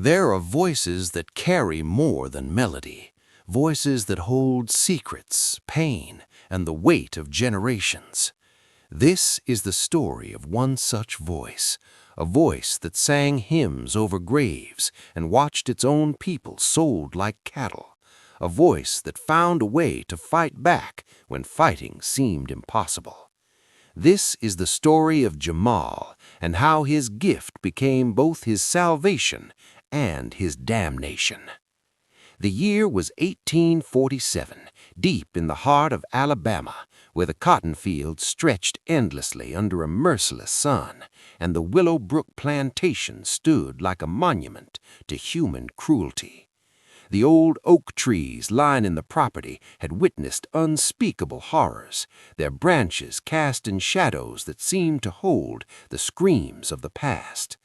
There are voices that carry more than melody, voices that hold secrets, pain, and the weight of generations. This is the story of one such voice, a voice that sang hymns over graves and watched its own people sold like cattle, a voice that found a way to fight back when fighting seemed impossible. This is the story of Jamal and how his gift became both his salvation and his damnation. The year was 1847, deep in the heart of Alabama, where the cotton fields stretched endlessly under a merciless sun, and the Willow Brook plantation stood like a monument to human cruelty. The old oak trees lining the property had witnessed unspeakable horrors, their branches cast in shadows that seemed to hold the screams of the past.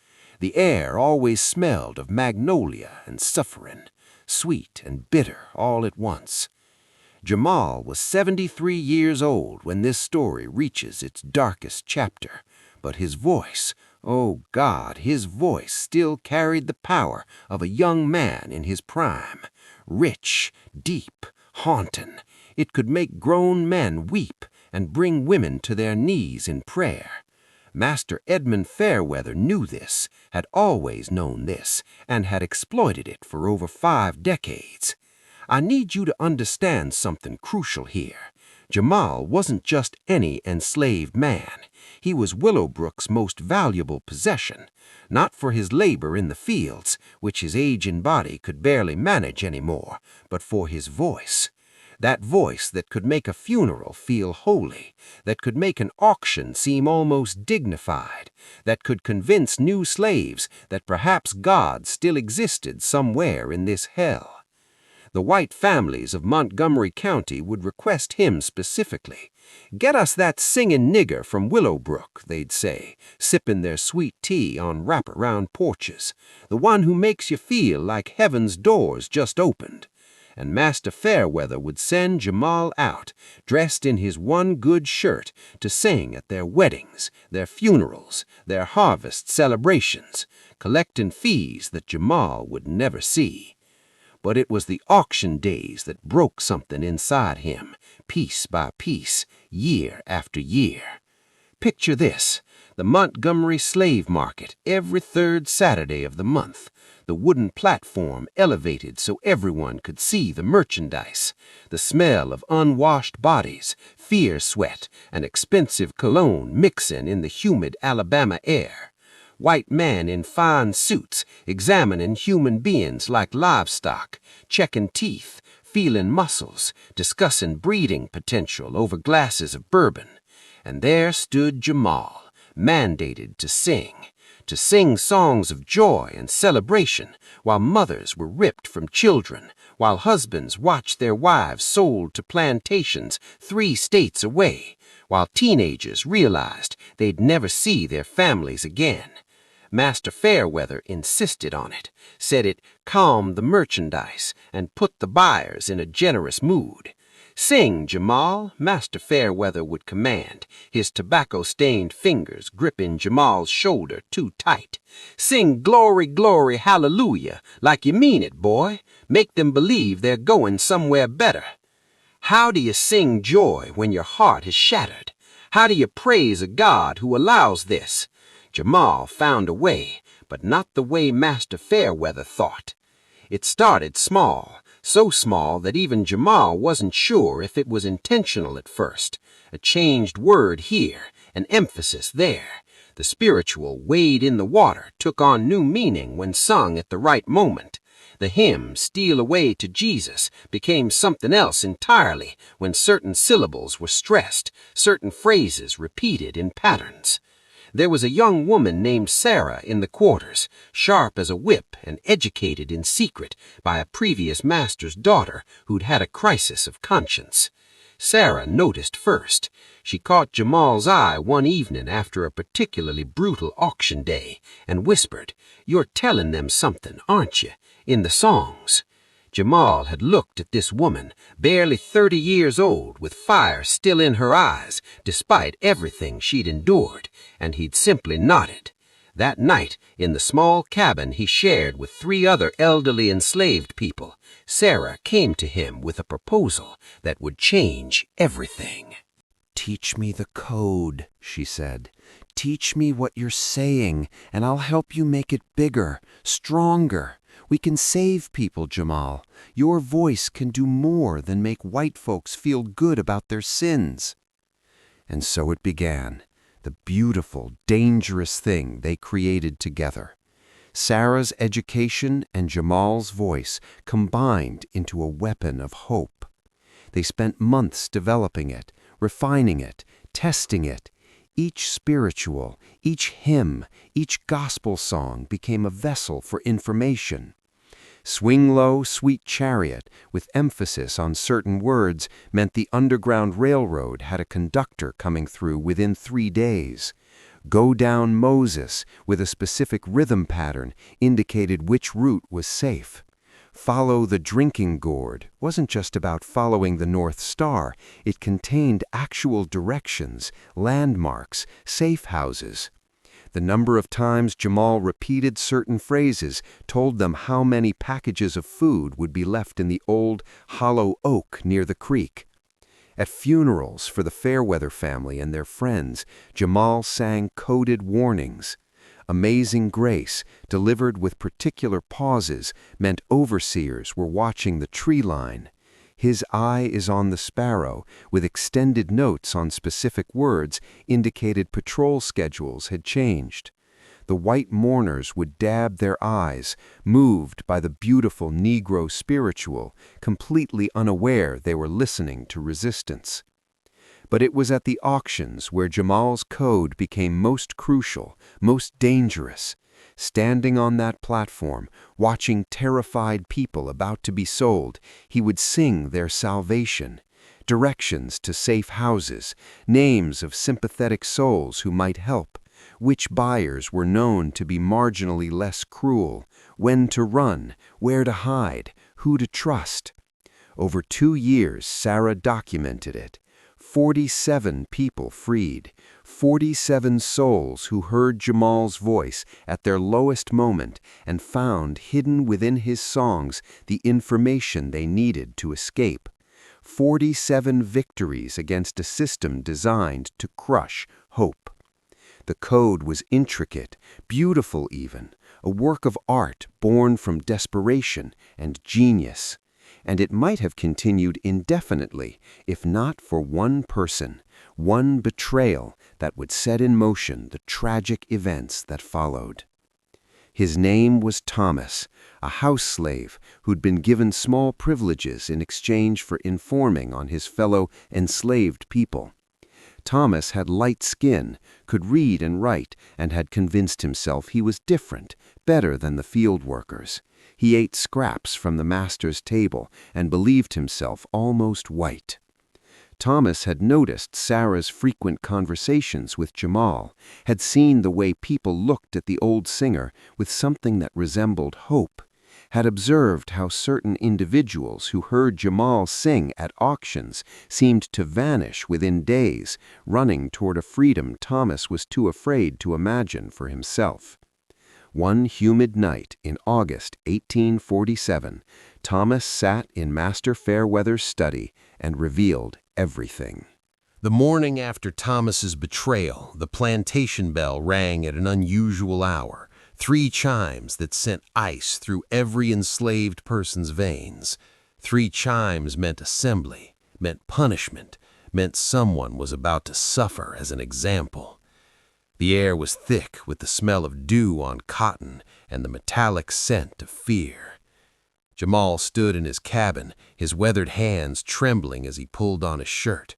The air always smelled of magnolia and suffering, sweet and bitter all at once. Jamal was 73 years old when this story reaches its darkest chapter, but his voice, oh God, his voice still carried the power of a young man in his prime. Rich, deep, haunting, it could make grown men weep and bring women to their knees in prayer. Master Edmund Fairweather knew this, had always known this, and had exploited it for over 5 decades. I need you to understand something crucial here. Jamal wasn't just any enslaved man. He was Willowbrook's most valuable possession, not for his labor in the fields, which his aging body could barely manage anymore, but for his voice. That voice that could make a funeral feel holy, that could make an auction seem almost dignified, that could convince new slaves that perhaps God still existed somewhere in this hell. The white families of Montgomery County would request him specifically. "Get us that singing nigger from Willowbrook," they'd say, sipping their sweet tea on wraparound porches, "the one who makes you feel like heaven's doors just opened." And Master Fairweather would send Jamal out, dressed in his one good shirt, to sing at their weddings, their funerals, their harvest celebrations, collecting fees that Jamal would never see. But it was the auction days that broke something inside him, piece by piece, year after year. Picture this: the Montgomery slave market every 3rd Saturday of the month, the wooden platform elevated so everyone could see the merchandise, the smell of unwashed bodies, fear sweat, and expensive cologne mixing in the humid Alabama air. White men in fine suits examining human beings like livestock, checking teeth, feeling muscles, discussing breeding potential over glasses of bourbon. And there stood Jamal, mandated to sing songs of joy and celebration, while mothers were ripped from children, while husbands watched their wives sold to plantations 3 states away, while teenagers realized they'd never see their families again. Master Fairweather insisted on it, said it calmed the merchandise and put the buyers in a generous mood. "Sing, Jamal," Master Fairweather would command, his tobacco-stained fingers gripping Jamal's shoulder too tight. "Sing glory, glory, hallelujah, like you mean it, boy. Make them believe they're going somewhere better." How do you sing joy when your heart is shattered? How do you praise a God who allows this? Jamal found a way, but not the way Master Fairweather thought. It started small, so small that even Jamal wasn't sure if it was intentional at first. A changed word here, an emphasis there. The spiritual wade in the water took on new meaning when sung at the right moment. The hymn, "Steal Away to Jesus," became something else entirely when certain syllables were stressed, certain phrases repeated in patterns. There was a young woman named Sarah in the quarters, sharp as a whip and educated in secret by a previous master's daughter who'd had a crisis of conscience. Sarah noticed first. She caught Jamal's eye one evening after a particularly brutal auction day and whispered, "You're telling them something, aren't you, in the songs?" Jamal had looked at this woman, barely 30 years old, with fire still in her eyes, despite everything she'd endured, and he'd simply nodded. That night, in the small cabin he shared with 3 other elderly enslaved people, Sarah came to him with a proposal that would change everything. "Teach me the code," she said. "Teach me what you're saying, and I'll help you make it bigger, stronger. We can save people, Jamal. Your voice can do more than make white folks feel good about their sins." And so it began, the beautiful, dangerous thing they created together. Sarah's education and Jamal's voice combined into a weapon of hope. They spent months developing it, refining it, testing it. Each spiritual, each hymn, each gospel song became a vessel for information. Swing Low, Sweet Chariot, with emphasis on certain words, meant the Underground Railroad had a conductor coming through within 3 days. Go Down Moses, with a specific rhythm pattern, indicated which route was safe. Follow the Drinking Gourd wasn't just about following the North Star. It contained actual directions, landmarks, safe houses. The number of times Jamal repeated certain phrases told them how many packages of food would be left in the old hollow oak near the creek. At funerals for the Fairweather family and their friends, Jamal sang coded warnings. Amazing Grace, delivered with particular pauses, meant overseers were watching the tree line. His Eye is on the Sparrow, with extended notes on specific words, indicated patrol schedules had changed. The white mourners would dab their eyes, moved by the beautiful Negro spiritual, completely unaware they were listening to resistance. But it was at the auctions where Jamal's code became most crucial, most dangerous. Standing on that platform, watching terrified people about to be sold, he would sing their salvation, directions to safe houses, names of sympathetic souls who might help, which buyers were known to be marginally less cruel, when to run, where to hide, who to trust. Over 2 years, Sarah documented it. 47 people freed, 47 souls who heard Jamal's voice at their lowest moment and found hidden within his songs the information they needed to escape. 47 victories against a system designed to crush hope. The code was intricate, beautiful even, a work of art born from desperation and genius. And it might have continued indefinitely if not for one person, one betrayal that would set in motion the tragic events that followed. His name was Thomas, a house slave who'd been given small privileges in exchange for informing on his fellow enslaved people. Thomas had light skin, could read and write, and had convinced himself he was different, better than the field workers. He ate scraps from the master's table and believed himself almost white. Thomas had noticed Sarah's frequent conversations with Jamal, had seen the way people looked at the old singer with something that resembled hope, had observed how certain individuals who heard Jamal sing at auctions seemed to vanish within days, running toward a freedom Thomas was too afraid to imagine for himself. One humid night in August 1847, Thomas sat in Master Fairweather's study and revealed everything. The morning after Thomas's betrayal, the plantation bell rang at an unusual hour, 3 chimes that sent ice through every enslaved person's veins. 3 chimes meant assembly, meant punishment, meant someone was about to suffer as an example. The air was thick with the smell of dew on cotton and the metallic scent of fear. Jamal stood in his cabin, his weathered hands trembling as he pulled on his shirt.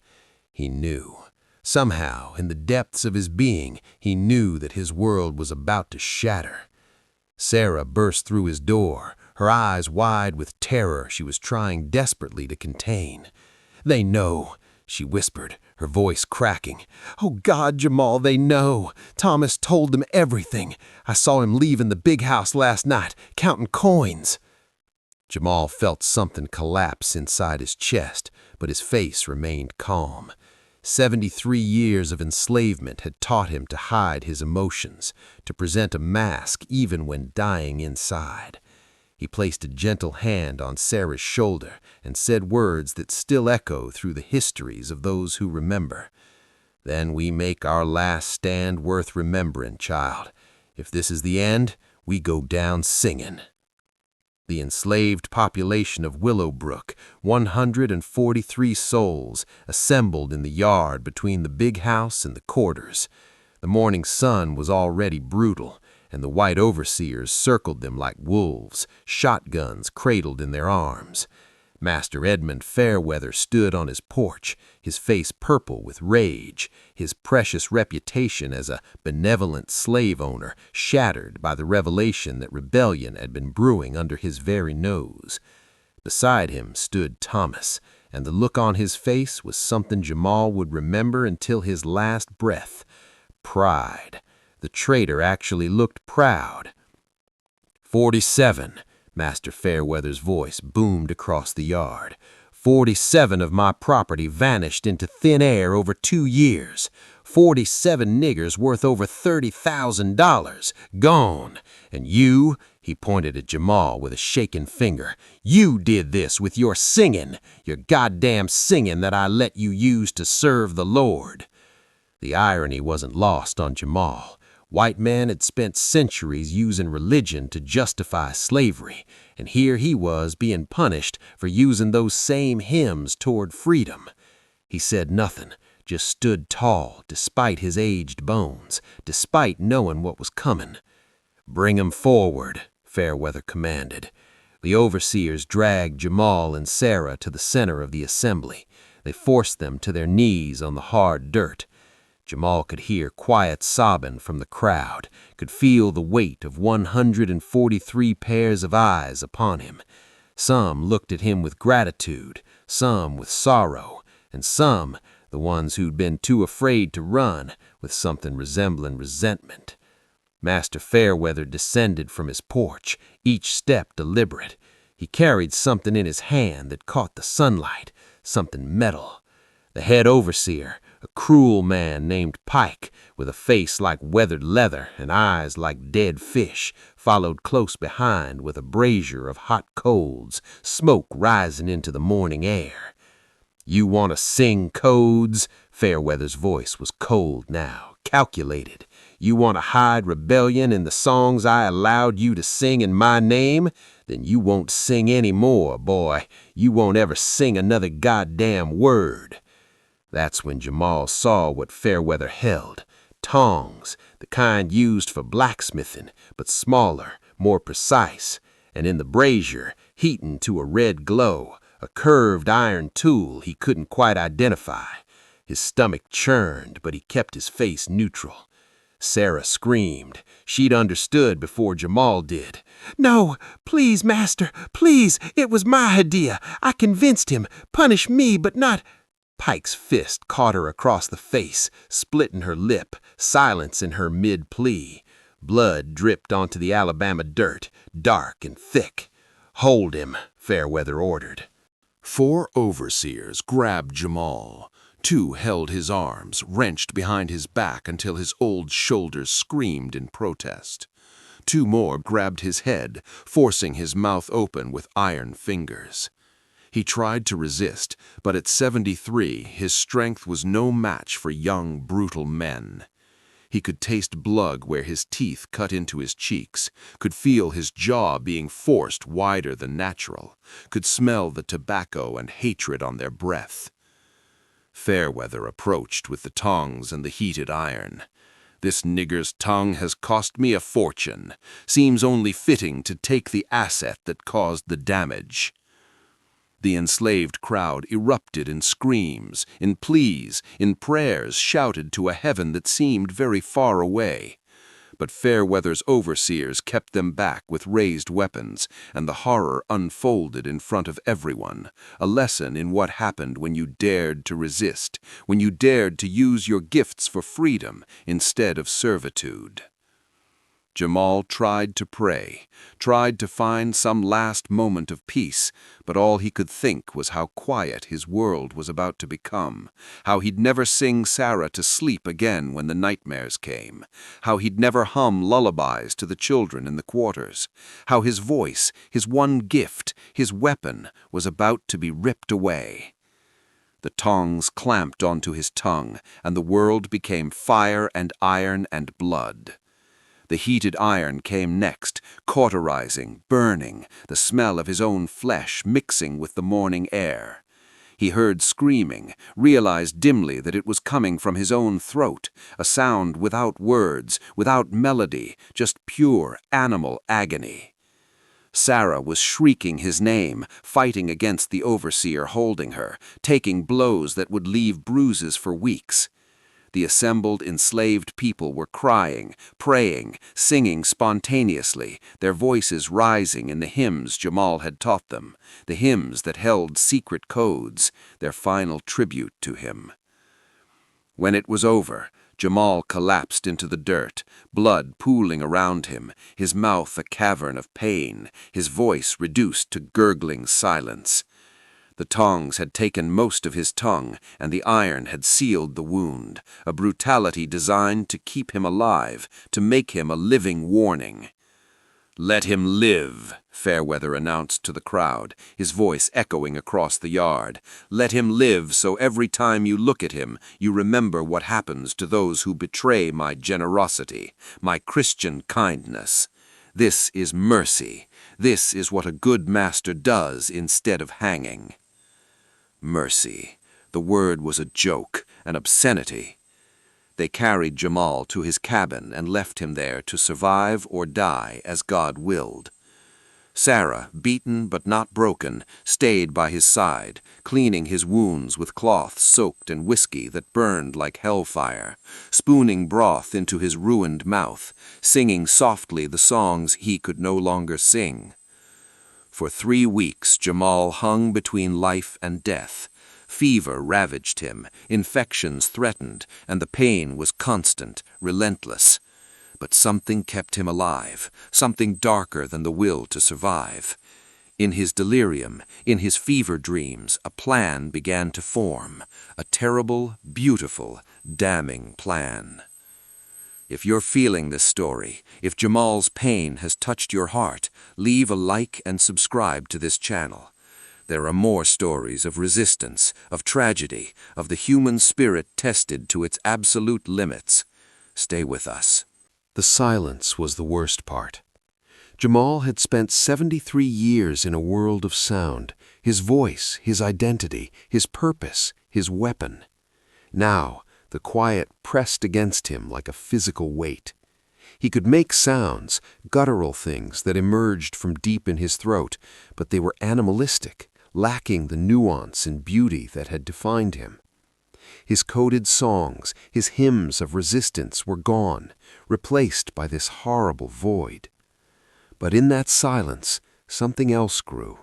He knew. Somehow, in the depths of his being, he knew that his world was about to shatter. Sarah burst through his door, her eyes wide with terror she was trying desperately to contain. "They know," she whispered, her voice cracking. "Oh God, Jamal, they know. Thomas told them everything. I saw him leaving the big house last night, counting coins." Jamal felt something collapse inside his chest, but his face remained calm. 73 years of enslavement had taught him to hide his emotions, to present a mask even when dying inside. He placed a gentle hand on Sarah's shoulder and said words that still echo through the histories of those who remember. "Then we make our last stand worth remembering, child. If this is the end, we go down singing." The enslaved population of Willowbrook, 143 souls, assembled in the yard between the big house and the quarters. The morning sun was already brutal, and the white overseers circled them like wolves, shotguns cradled in their arms. Master Edmund Fairweather stood on his porch, his face purple with rage, his precious reputation as a benevolent slave owner shattered by the revelation that rebellion had been brewing under his very nose. Beside him stood Thomas, and the look on his face was something Jamal would remember until his last breath. Pride. The traitor actually looked proud. 47. Master Fairweather's voice boomed across the yard. 47 of my property vanished into thin air over 2 years. 47 niggers worth over $30,000. Gone. And you, he pointed at Jamal with a shaking finger, you did this with your singing, your goddamn singing that I let you use to serve the Lord. The irony wasn't lost on Jamal. White men had spent centuries using religion to justify slavery, and here he was being punished for using those same hymns toward freedom. He said nothing, just stood tall despite his aged bones, despite knowing what was coming. "Bring 'em forward," Fairweather commanded. The overseers dragged Jamal and Sarah to the center of the assembly. They forced them to their knees on the hard dirt. Jamal could hear quiet sobbing from the crowd, could feel the weight of 143 pairs of eyes upon him. Some looked at him with gratitude, some with sorrow, and some, the ones who'd been too afraid to run, with something resembling resentment. Master Fairweather descended from his porch, each step deliberate. He carried something in his hand that caught the sunlight, something metal. The head overseer, a cruel man named Pike, with a face like weathered leather and eyes like dead fish, followed close behind with a brazier of hot coals, smoke rising into the morning air. "You want to sing codes?" Fairweather's voice was cold now, calculated. "You want to hide rebellion in the songs I allowed you to sing in my name? Then you won't sing any more, boy. You won't ever sing another goddamn word." That's when Jamal saw what Fairweather held. Tongs, the kind used for blacksmithing, but smaller, more precise, and in the brazier, heating to a red glow, a curved iron tool he couldn't quite identify. His stomach churned, but he kept his face neutral. Sarah screamed. She'd understood before Jamal did. "No, please, master, please, it was my idea. I convinced him. Punish me, but not—" Pike's fist caught her across the face, splitting her lip, silencing her mid-plea. Blood dripped onto the Alabama dirt, dark and thick. "Hold him," Fairweather ordered. 4 overseers grabbed Jamal. 2 held his arms, wrenched behind his back until his old shoulders screamed in protest. 2 more grabbed his head, forcing his mouth open with iron fingers. He tried to resist, but at 73, his strength was no match for young, brutal men. He could taste blood where his teeth cut into his cheeks, could feel his jaw being forced wider than natural, could smell the tobacco and hatred on their breath. Fairweather approached with the tongs and the heated iron. "This nigger's tongue has cost me a fortune. Seems only fitting to take the asset that caused the damage." The enslaved crowd erupted in screams, in pleas, in prayers shouted to a heaven that seemed very far away. But Fairweather's overseers kept them back with raised weapons, and the horror unfolded in front of everyone, a lesson in what happened when you dared to resist, when you dared to use your gifts for freedom instead of servitude. Jamal tried to pray, tried to find some last moment of peace, but all he could think was how quiet his world was about to become, how he'd never sing Sarah to sleep again when the nightmares came, how he'd never hum lullabies to the children in the quarters, how his voice, his one gift, his weapon, was about to be ripped away. The tongs clamped onto his tongue, and the world became fire and iron and blood. The heated iron came next, cauterizing, burning, the smell of his own flesh mixing with the morning air. He heard screaming, realized dimly that it was coming from his own throat, a sound without words, without melody, just pure animal agony. Sarah was shrieking his name, fighting against the overseer holding her, taking blows that would leave bruises for weeks. The assembled enslaved people were crying, praying, singing spontaneously, their voices rising in the hymns Jamal had taught them, the hymns that held secret codes, their final tribute to him. When it was over, Jamal collapsed into the dirt, blood pooling around him, his mouth a cavern of pain, his voice reduced to gurgling silence. The tongs had taken most of his tongue, and the iron had sealed the wound, a brutality designed to keep him alive, to make him a living warning. "Let him live," Fairweather announced to the crowd, his voice echoing across the yard. "Let him live so every time you look at him, you remember what happens to those who betray my generosity, my Christian kindness. This is mercy. This is what a good master does instead of hanging." Mercy. The word was a joke, an obscenity. They carried Jamal to his cabin and left him there to survive or die as God willed. Sarah, beaten but not broken, stayed by his side, cleaning his wounds with cloths soaked in whiskey that burned like hellfire, spooning broth into his ruined mouth, singing softly the songs he could no longer sing. For 3 weeks Jamal hung between life and death. Fever ravaged him, infections threatened, and the pain was constant, relentless. But something kept him alive, something darker than the will to survive. In his delirium, in his fever dreams, a plan began to form, a terrible, beautiful, damning plan. If you're feeling this story, if Jamal's pain has touched your heart, leave a like and subscribe to this channel. There are more stories of resistance, of tragedy, of the human spirit tested to its absolute limits. Stay with us. The silence was the worst part. Jamal had spent 73 years in a world of sound, his voice, his identity, his purpose, his weapon. Now, the quiet pressed against him like a physical weight. He could make sounds, guttural things that emerged from deep in his throat, but they were animalistic, lacking the nuance and beauty that had defined him. His coded songs, his hymns of resistance were gone, replaced by this horrible void. But in that silence, something else grew.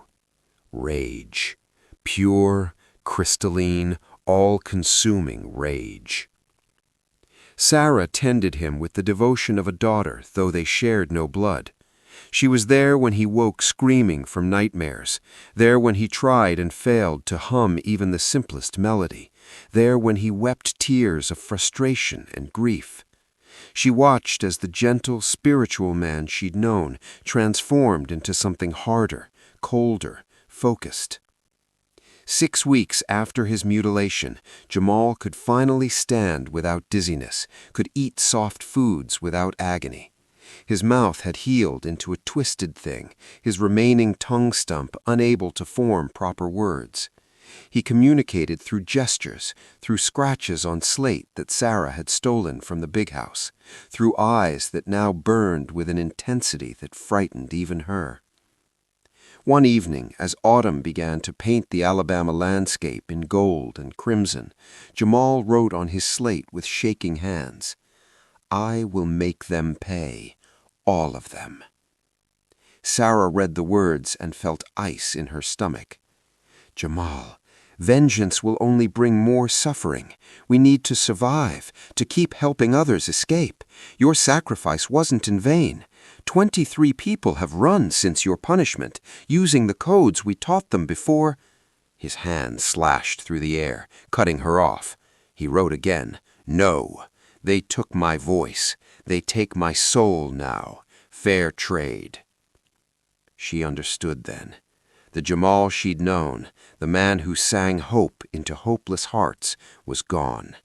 Rage. Pure, crystalline, all-consuming rage. Sarah tended him with the devotion of a daughter, though they shared no blood. She was there when he woke screaming from nightmares, there when he tried and failed to hum even the simplest melody, there when he wept tears of frustration and grief. She watched as the gentle, spiritual man she'd known transformed into something harder, colder, focused. 6 weeks after his mutilation, Jamal could finally stand without dizziness, could eat soft foods without agony. His mouth had healed into a twisted thing, his remaining tongue stump unable to form proper words. He communicated through gestures, through scratches on slate that Sarah had stolen from the big house, through eyes that now burned with an intensity that frightened even her. One evening, as autumn began to paint the Alabama landscape in gold and crimson, Jamal wrote on his slate with shaking hands, "I will make them pay, all of them." Sarah read the words and felt ice in her stomach. "Jamal, Vengeance will only bring more suffering. We need to survive, to keep helping others escape. Your sacrifice wasn't in vain. 23 people have run since your punishment, using the codes we taught them before. His hand slashed through the air, cutting her off. He wrote again, "No, they took my voice. They take my soul now. Fair trade." She understood then. The Jamal she'd known, the man who sang hope into hopeless hearts, was gone.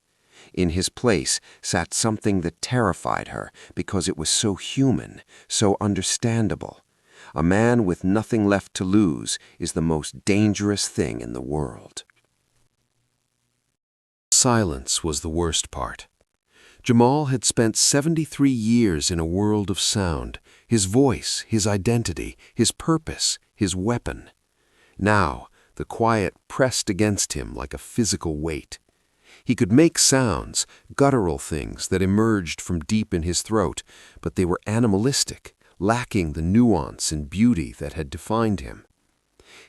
In his place sat something that terrified her because it was so human, so understandable. A man with nothing left to lose is the most dangerous thing in the world. Silence was the worst part. Jamal had spent 73 years in a world of sound, his voice, his identity, his purpose, his weapon. Now, the quiet pressed against him like a physical weight. He could make sounds, guttural things that emerged from deep in his throat, but they were animalistic, lacking the nuance and beauty that had defined him.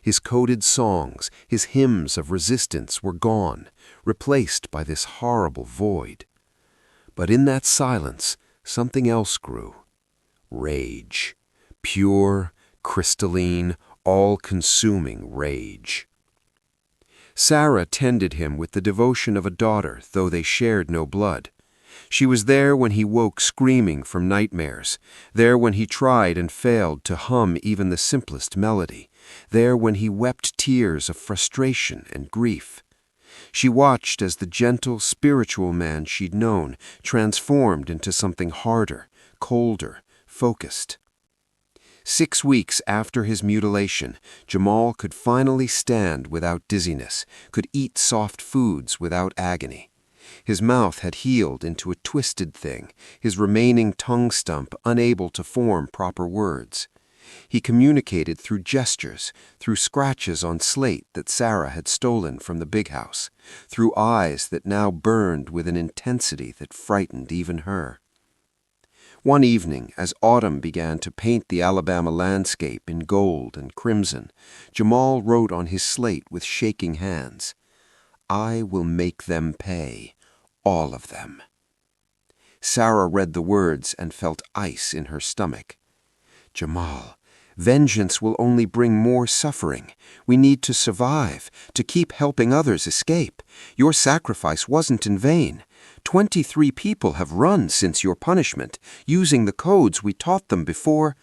His coded songs, his hymns of resistance were gone, replaced by this horrible void. But in that silence, something else grew. Rage. Pure, crystalline, all-consuming rage. Sarah tended him with the devotion of a daughter, though they shared no blood. She was there when he woke screaming from nightmares, there when he tried and failed to hum even the simplest melody, there when he wept tears of frustration and grief. She watched as the gentle, spiritual man she'd known transformed into something harder, colder, focused. 6 weeks after his mutilation, Jamal could finally stand without dizziness, could eat soft foods without agony. His mouth had healed into a twisted thing, his remaining tongue stump unable to form proper words. He communicated through gestures, through scratches on slate that Sarah had stolen from the big house, through eyes that now burned with an intensity that frightened even her. One evening, as autumn began to paint the Alabama landscape in gold and crimson, Jamal wrote on his slate with shaking hands, "I will make them pay, all of them." Sarah read the words and felt ice in her stomach. "Jamal, vengeance will only bring more suffering. We need to survive, to keep helping others escape. Your sacrifice wasn't in vain. 23 people have run since your punishment, using the codes we taught them before."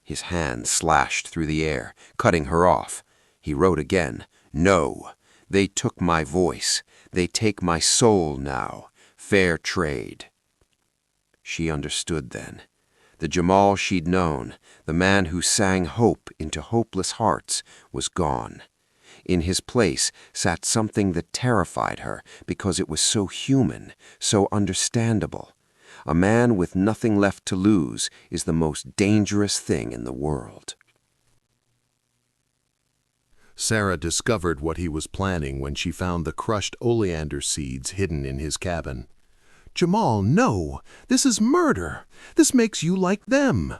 His hand slashed through the air, cutting her off. He wrote again, "No, they took my voice. They take my soul now. Fair trade." She understood then. The Jamal she'd known, the man who sang hope into hopeless hearts, was gone. In his place sat something that terrified her because it was so human, so understandable. A man with nothing left to lose is the most dangerous thing in the world. Sarah discovered what he was planning when she found the crushed oleander seeds hidden in his cabin. "Jamal, no! This is murder! This makes you like them!"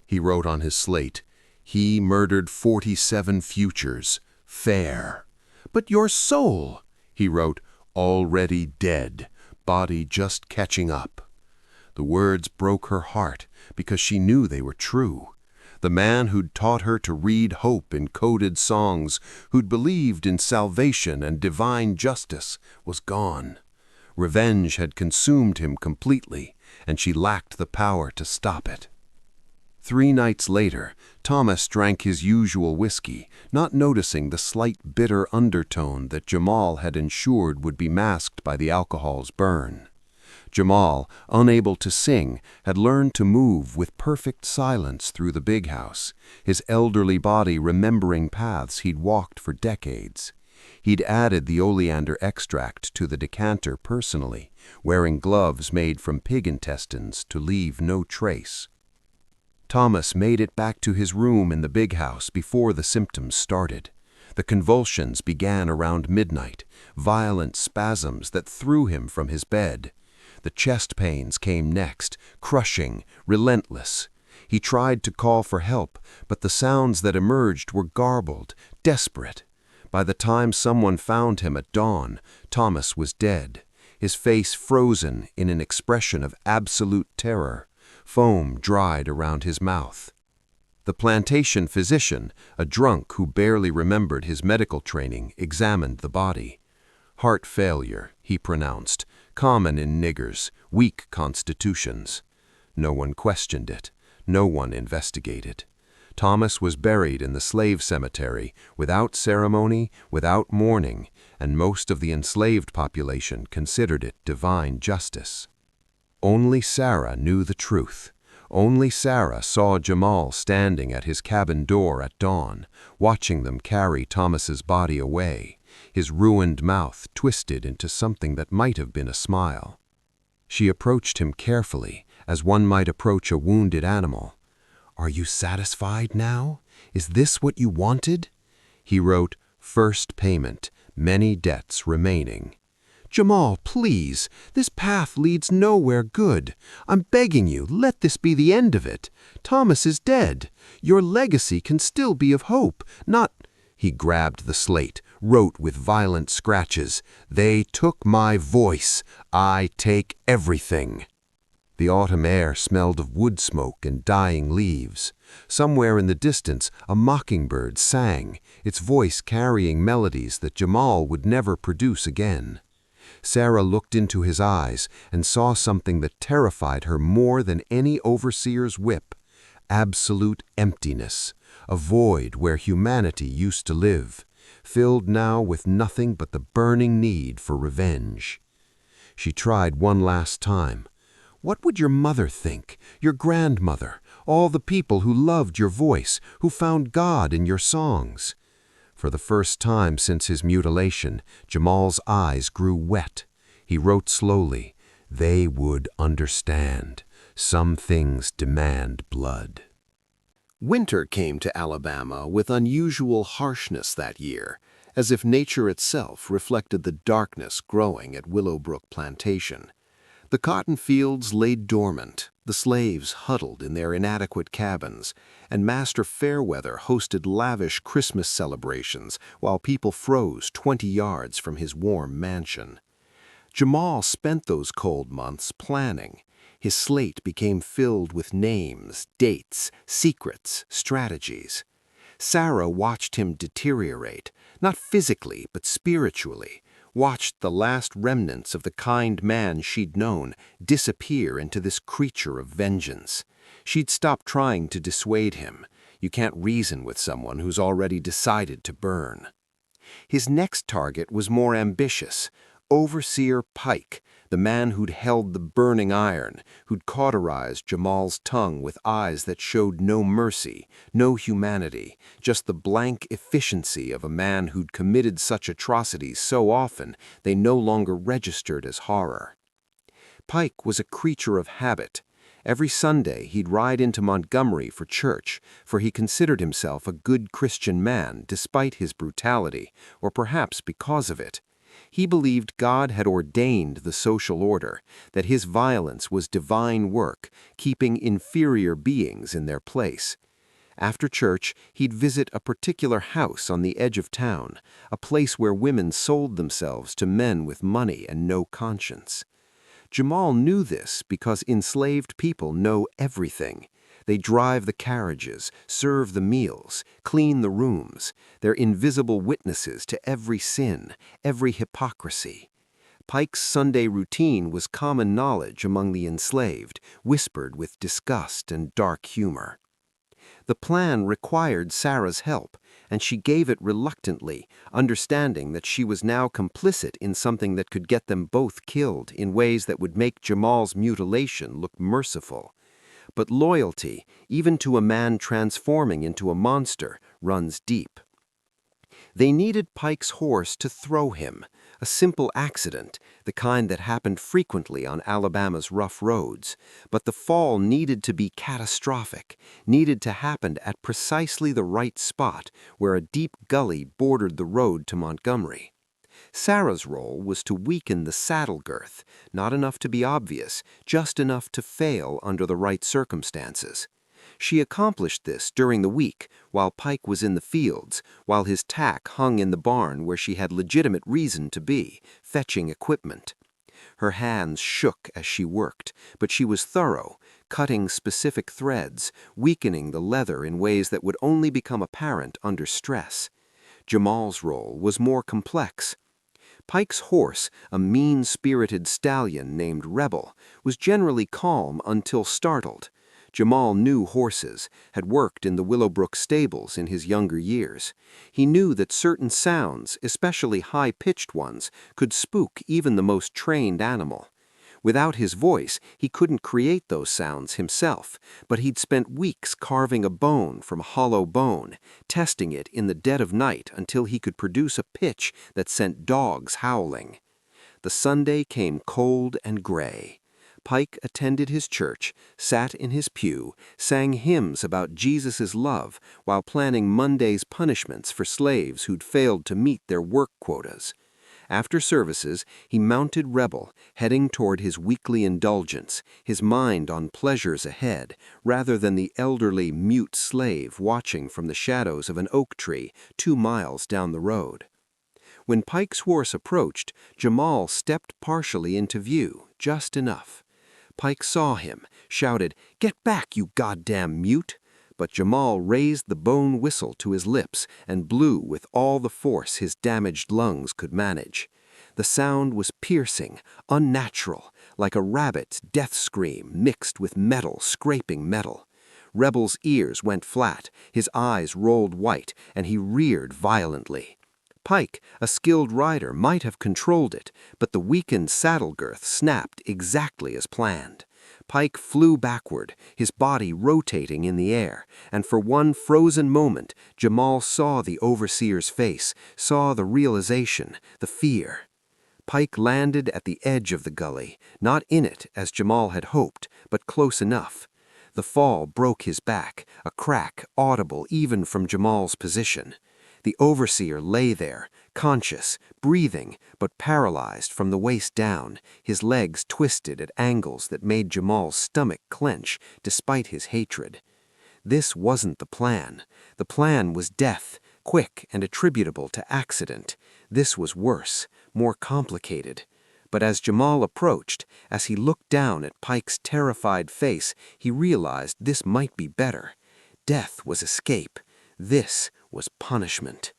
He wrote on his slate, "He murdered 47 futures. Fair. But your soul," he wrote, "already dead, body just catching up." The words broke her heart because she knew they were true. The man who'd taught her to read hope in coded songs, who'd believed in salvation and divine justice, was gone. Revenge had consumed him completely, and she lacked the power to stop it. 3 nights later, Thomas drank his usual whiskey, not noticing the slight bitter undertone that Jamal had ensured would be masked by the alcohol's burn. Jamal, unable to sing, had learned to move with perfect silence through the big house, his elderly body remembering paths he'd walked for decades. He'd added the oleander extract to the decanter personally, wearing gloves made from pig intestines to leave no trace. Thomas made it back to his room in the big house before the symptoms started. The convulsions began around midnight, violent spasms that threw him from his bed. The chest pains came next, crushing, relentless. He tried to call for help, but the sounds that emerged were garbled, desperate. By the time someone found him at dawn, Thomas was dead, his face frozen in an expression of absolute terror. Foam dried around his mouth. The plantation physician, a drunk who barely remembered his medical training, examined the body. Heart failure, he pronounced, common in niggers, weak constitutions. No one questioned it. No one investigated. Thomas was buried in the slave cemetery, without ceremony, without mourning, and most of the enslaved population considered it divine justice. Only Sarah knew the truth. Only Sarah saw Jamal standing at his cabin door at dawn, watching them carry Thomas's body away, his ruined mouth twisted into something that might have been a smile. She approached him carefully, as one might approach a wounded animal. "Are you satisfied now? Is this what you wanted?" He wrote, "First payment, many debts remaining." "Jamal, please, this path leads nowhere good. I'm begging you, let this be the end of it. Thomas is dead. Your legacy can still be of hope, not—" He grabbed the slate, wrote with violent scratches, "They took my voice. I take everything." The autumn air smelled of wood smoke and dying leaves. Somewhere in the distance, a mockingbird sang, its voice carrying melodies that Jamal would never produce again. Sarah looked into his eyes and saw something that terrified her more than any overseer's whip: absolute emptiness, a void where humanity used to live, filled now with nothing but the burning need for revenge. She tried one last time. What would your mother think, your grandmother, all the people who loved your voice, who found God in your songs? For the first time since his mutilation, Jamal's eyes grew wet. He wrote slowly, "They would understand. Some things demand blood." Winter came to Alabama with unusual harshness that year, as if nature itself reflected the darkness growing at Willowbrook Plantation. The cotton fields lay dormant, the slaves huddled in their inadequate cabins, and Master Fairweather hosted lavish Christmas celebrations while people froze 20 yards from his warm mansion. Jamal spent those cold months planning. His slate became filled with names, dates, secrets, strategies. Sarah watched him deteriorate, not physically but spiritually, watched the last remnants of the kind man she'd known disappear into this creature of vengeance. She'd stopped trying to dissuade him. You can't reason with someone who's already decided to burn. His next target was more ambitious: Overseer Pike, the man who'd held the burning iron, who'd cauterized Jamal's tongue with eyes that showed no mercy, no humanity, just the blank efficiency of a man who'd committed such atrocities so often they no longer registered as horror. Pike was a creature of habit. Every Sunday he'd ride into Montgomery for church, for he considered himself a good Christian man despite his brutality, or perhaps because of it. He believed God had ordained the social order, that his violence was divine work, keeping inferior beings in their place. After church, he'd visit a particular house on the edge of town, a place where women sold themselves to men with money and no conscience. Jamal knew this because enslaved people know everything. They drive the carriages, serve the meals, clean the rooms. They're invisible witnesses to every sin, every hypocrisy. Pike's Sunday routine was common knowledge among the enslaved, whispered with disgust and dark humor. The plan required Sarah's help, and she gave it reluctantly, understanding that she was now complicit in something that could get them both killed in ways that would make Jamal's mutilation look merciful. But loyalty, even to a man transforming into a monster, runs deep. They needed Pike's horse to throw him, a simple accident, the kind that happened frequently on Alabama's rough roads. But the fall needed to be catastrophic, needed to happen at precisely the right spot where a deep gully bordered the road to Montgomery. Sarah's role was to weaken the saddle girth, not enough to be obvious, just enough to fail under the right circumstances. She accomplished this during the week, while Pike was in the fields, while his tack hung in the barn where she had legitimate reason to be, fetching equipment. Her hands shook as she worked, but she was thorough, cutting specific threads, weakening the leather in ways that would only become apparent under stress. Jamal's role was more complex. Pike's horse, a mean-spirited stallion named Rebel, was generally calm until startled. Jamal knew horses, had worked in the Willowbrook stables in his younger years. He knew that certain sounds, especially high-pitched ones, could spook even the most trained animal. Without his voice, he couldn't create those sounds himself, but he'd spent weeks carving a bone from hollow bone, testing it in the dead of night until he could produce a pitch that sent dogs howling. The Sunday came cold and gray. Pike attended his church, sat in his pew, sang hymns about Jesus' love while planning Monday's punishments for slaves who'd failed to meet their work quotas. After services, he mounted Rebel, heading toward his weekly indulgence, his mind on pleasures ahead, rather than the elderly, mute slave watching from the shadows of an oak tree 2 miles down the road. When Pike's horse approached, Jamal stepped partially into view, just enough. Pike saw him, shouted, "Get back, you goddamn mute!" But Jamal raised the bone whistle to his lips and blew with all the force his damaged lungs could manage. The sound was piercing, unnatural, like a rabbit's death scream mixed with metal scraping metal. Rebel's ears went flat, his eyes rolled white, and he reared violently. Pike, a skilled rider, might have controlled it, but the weakened saddle girth snapped exactly as planned. Pike flew backward, his body rotating in the air, and for one frozen moment, Jamal saw the overseer's face, saw the realization, the fear. Pike landed at the edge of the gully, not in it as Jamal had hoped, but close enough. The fall broke his back, a crack audible even from Jamal's position. The overseer lay there, conscious, breathing, but paralyzed from the waist down, his legs twisted at angles that made Jamal's stomach clench despite his hatred. This wasn't the plan. The plan was death, quick and attributable to accident. This was worse, more complicated. But as Jamal approached, as he looked down at Pike's terrified face, he realized this might be better. Death was escape. This was punishment.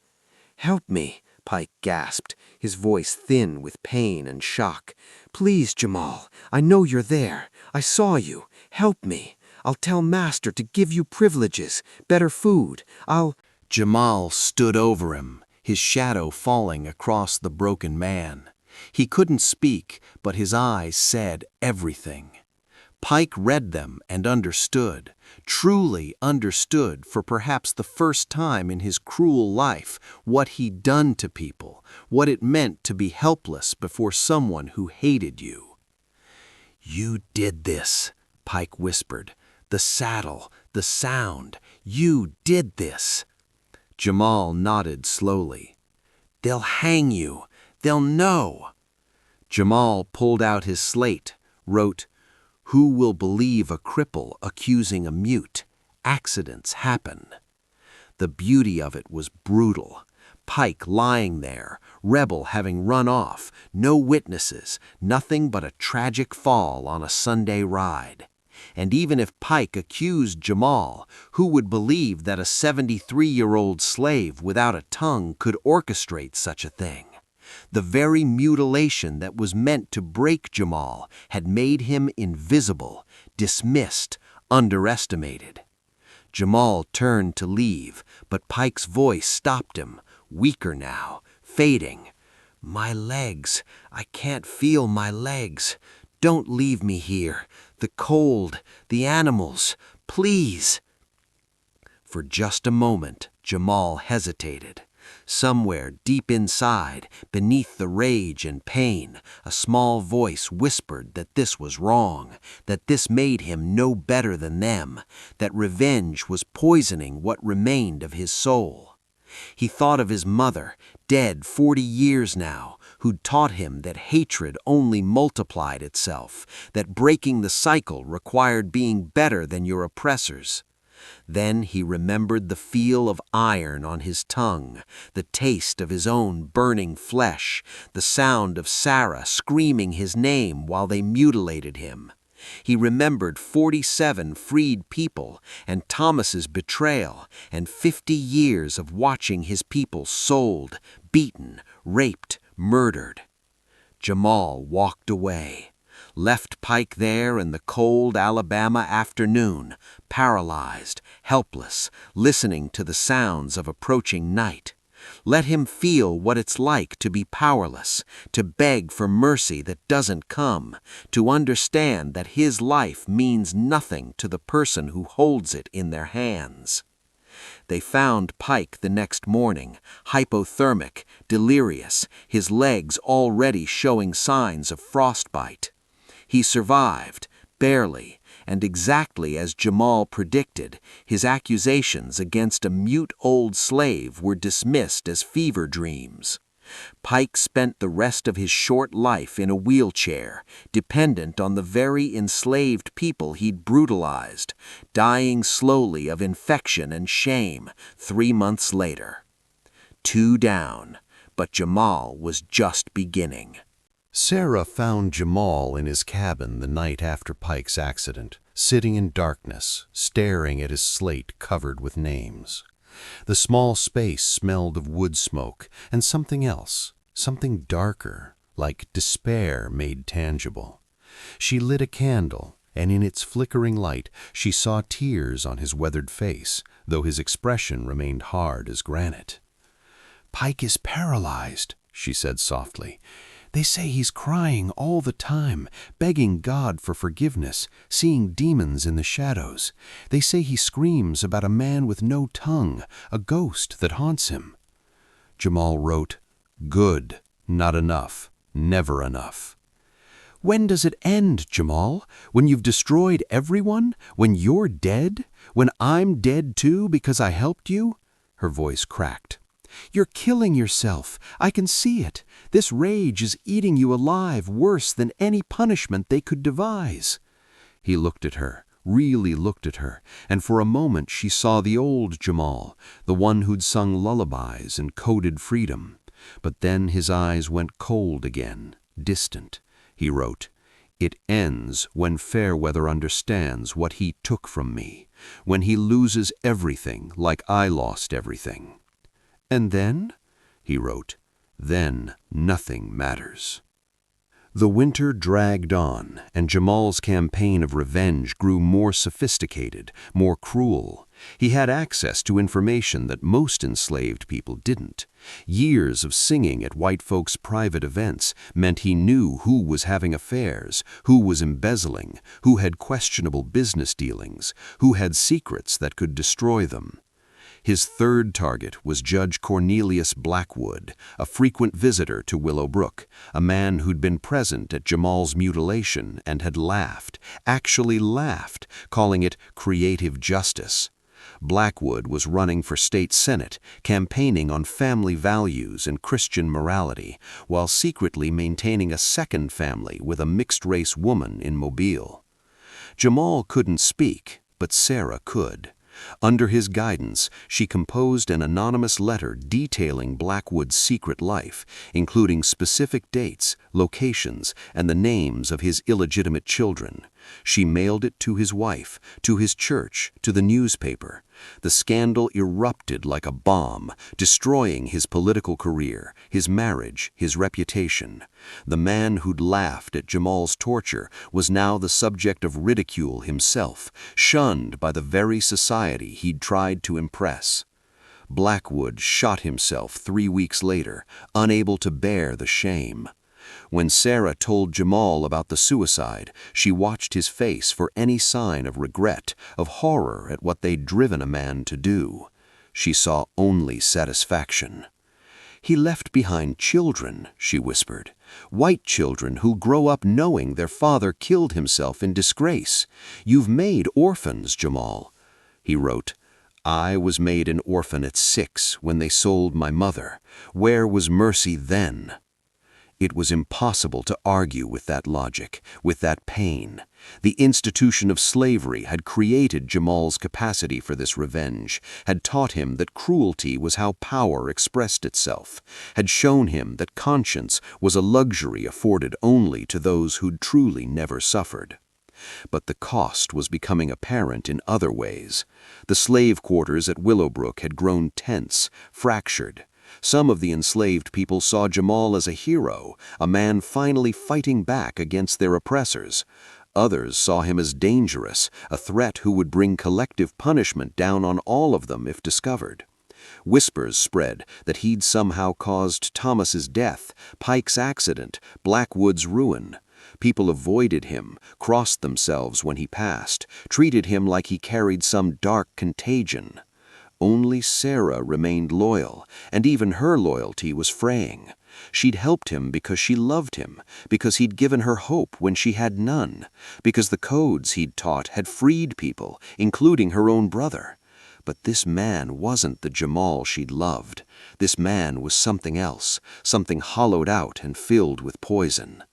"Help me," Pike gasped, his voice thin with pain and shock. "Please, Jamal, I know you're there. I saw you. Help me. I'll tell Master to give you privileges, better food. Jamal stood over him, his shadow falling across the broken man. He couldn't speak, but his eyes said everything. Pike read them and understood, truly understood for perhaps the first time in his cruel life what he'd done to people, what it meant to be helpless before someone who hated you. "You did this," Pike whispered. "The saddle, the sound, you did this." Jamal nodded slowly. "They'll hang you. They'll know." Jamal pulled out his slate, wrote, "Who will believe a cripple accusing a mute? Accidents happen." The beauty of it was brutal. Pike lying there, Rebel having run off, no witnesses, nothing but a tragic fall on a Sunday ride. And even if Pike accused Jamal, who would believe that a 73-year-old slave without a tongue could orchestrate such a thing? The very mutilation that was meant to break Jamal had made him invisible, dismissed, underestimated. Jamal turned to leave, but Pike's voice stopped him, weaker now, fading. "My legs, I can't feel my legs. Don't leave me here. The cold, the animals, please." For just a moment, Jamal hesitated. Somewhere deep inside, beneath the rage and pain, a small voice whispered that this was wrong, that this made him no better than them, that revenge was poisoning what remained of his soul. He thought of his mother, dead 40 years now, who'd taught him that hatred only multiplied itself, that breaking the cycle required being better than your oppressors. Then he remembered the feel of iron on his tongue, the taste of his own burning flesh, the sound of Sarah screaming his name while they mutilated him. He remembered 47 freed people and Thomas's betrayal and 50 years of watching his people sold, beaten, raped, murdered. Jamal walked away, left Pike there in the cold Alabama afternoon, paralyzed, helpless, listening to the sounds of approaching night. Let him feel what it's like to be powerless, to beg for mercy that doesn't come, to understand that his life means nothing to the person who holds it in their hands. They found Pike the next morning, hypothermic, delirious, his legs already showing signs of frostbite. He survived, barely, and exactly as Jamal predicted, his accusations against a mute old slave were dismissed as fever dreams. Pike spent the rest of his short life in a wheelchair, dependent on the very enslaved people he'd brutalized, dying slowly of infection and shame 3 months later. 2 down, but Jamal was just beginning. Sarah found Jamal in his cabin the night after Pike's accident, sitting in darkness, staring at his slate covered with names. The small space smelled of wood smoke and something else, something darker, like despair made tangible. She lit a candle, and in its flickering light she saw tears on his weathered face, though his expression remained hard as granite. "Pike is paralyzed," she said softly. "They say he's crying all the time, begging God for forgiveness, seeing demons in the shadows. They say he screams about a man with no tongue, a ghost that haunts him." Jamal wrote, "Good, not enough, never enough." "When does it end, Jamal? When you've destroyed everyone? When you're dead? When I'm dead too because I helped you?" Her voice cracked. "You're killing yourself. I can see it. This rage is eating you alive worse than any punishment they could devise." He looked at her, really looked at her, and for a moment she saw the old Jamal, the one who'd sung lullabies and coded freedom. But then his eyes went cold again, distant. He wrote, "It ends when Fairweather understands what he took from me, when he loses everything like I lost everything." "And then?" he wrote, "Then nothing matters." The winter dragged on, and Jamal's campaign of revenge grew more sophisticated, more cruel. He had access to information that most enslaved people didn't. Years of singing at white folks' private events meant he knew who was having affairs, who was embezzling, who had questionable business dealings, who had secrets that could destroy them. His third target was Judge Cornelius Blackwood, a frequent visitor to Willowbrook, a man who'd been present at Jamal's mutilation and had laughed, actually laughed, calling it creative justice. Blackwood was running for state senate, campaigning on family values and Christian morality, while secretly maintaining a second family with a mixed-race woman in Mobile. Jamal couldn't speak, but Sarah could. Under his guidance, she composed an anonymous letter detailing Blackwood's secret life, including specific dates, locations, and the names of his illegitimate children. She mailed it to his wife, to his church, to the newspaper. The scandal erupted like a bomb, destroying his political career, his marriage, his reputation. The man who'd laughed at Jamal's torture was now the subject of ridicule himself, shunned by the very society he'd tried to impress. Blackwood shot himself 3 weeks later, unable to bear the shame. When Sarah told Jamal about the suicide, she watched his face for any sign of regret, of horror at what they'd driven a man to do. She saw only satisfaction. "He left behind children," she whispered, "white children who grow up knowing their father killed himself in disgrace. You've made orphans, Jamal." He wrote, "I was made an orphan at 6 when they sold my mother. Where was mercy then?" It was impossible to argue with that logic, with that pain. The institution of slavery had created Jamal's capacity for this revenge, had taught him that cruelty was how power expressed itself, had shown him that conscience was a luxury afforded only to those who'd truly never suffered. But the cost was becoming apparent in other ways. The slave quarters at Willowbrook had grown tense, fractured. Some of the enslaved people saw Jamal as a hero, a man finally fighting back against their oppressors. Others saw him as dangerous, a threat who would bring collective punishment down on all of them if discovered. Whispers spread that he'd somehow caused Thomas's death, Pike's accident, Blackwood's ruin. People avoided him, crossed themselves when he passed, treated him like he carried some dark contagion. Only Sarah remained loyal, and even her loyalty was fraying. She'd helped him because she loved him, because he'd given her hope when she had none, because the codes he'd taught had freed people, including her own brother. But this man wasn't the Jamal she'd loved. This man was something else, something hollowed out and filled with poison.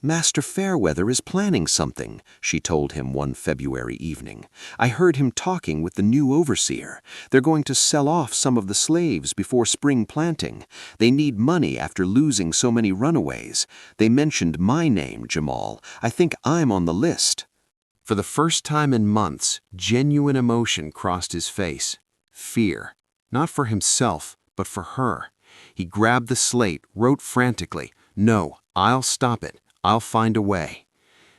"Master Fairweather is planning something," she told him one February evening. "I heard him talking with the new overseer. They're going to sell off some of the slaves before spring planting. They need money after losing so many runaways. They mentioned my name, Jamal. I think I'm on the list." For the first time in months, genuine emotion crossed his face. Fear. Not for himself, but for her. He grabbed the slate, wrote frantically, "No, I'll stop it. I'll find a way."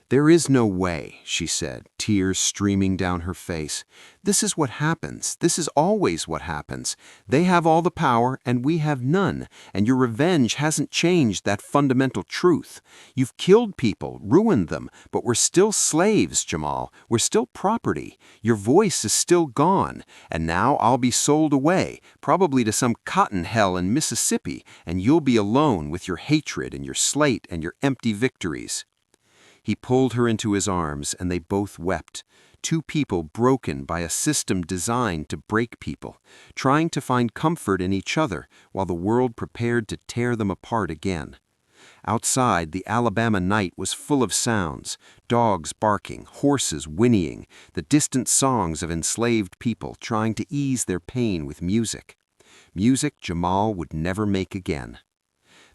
"There is no way," she said, tears streaming down her face. "This is what happens. This is always what happens. They have all the power and we have none, and your revenge hasn't changed that fundamental truth. You've killed people, ruined them, but we're still slaves, Jamal. We're still property. Your voice is still gone, and now I'll be sold away, probably to some cotton hell in Mississippi, and you'll be alone with your hatred and your slate and your empty victories." He pulled her into his arms, and they both wept. Two people broken by a system designed to break people, trying to find comfort in each other while the world prepared to tear them apart again. Outside, the Alabama night was full of sounds, dogs barking, horses whinnying, the distant songs of enslaved people trying to ease their pain with music. Music Jamal would never make again.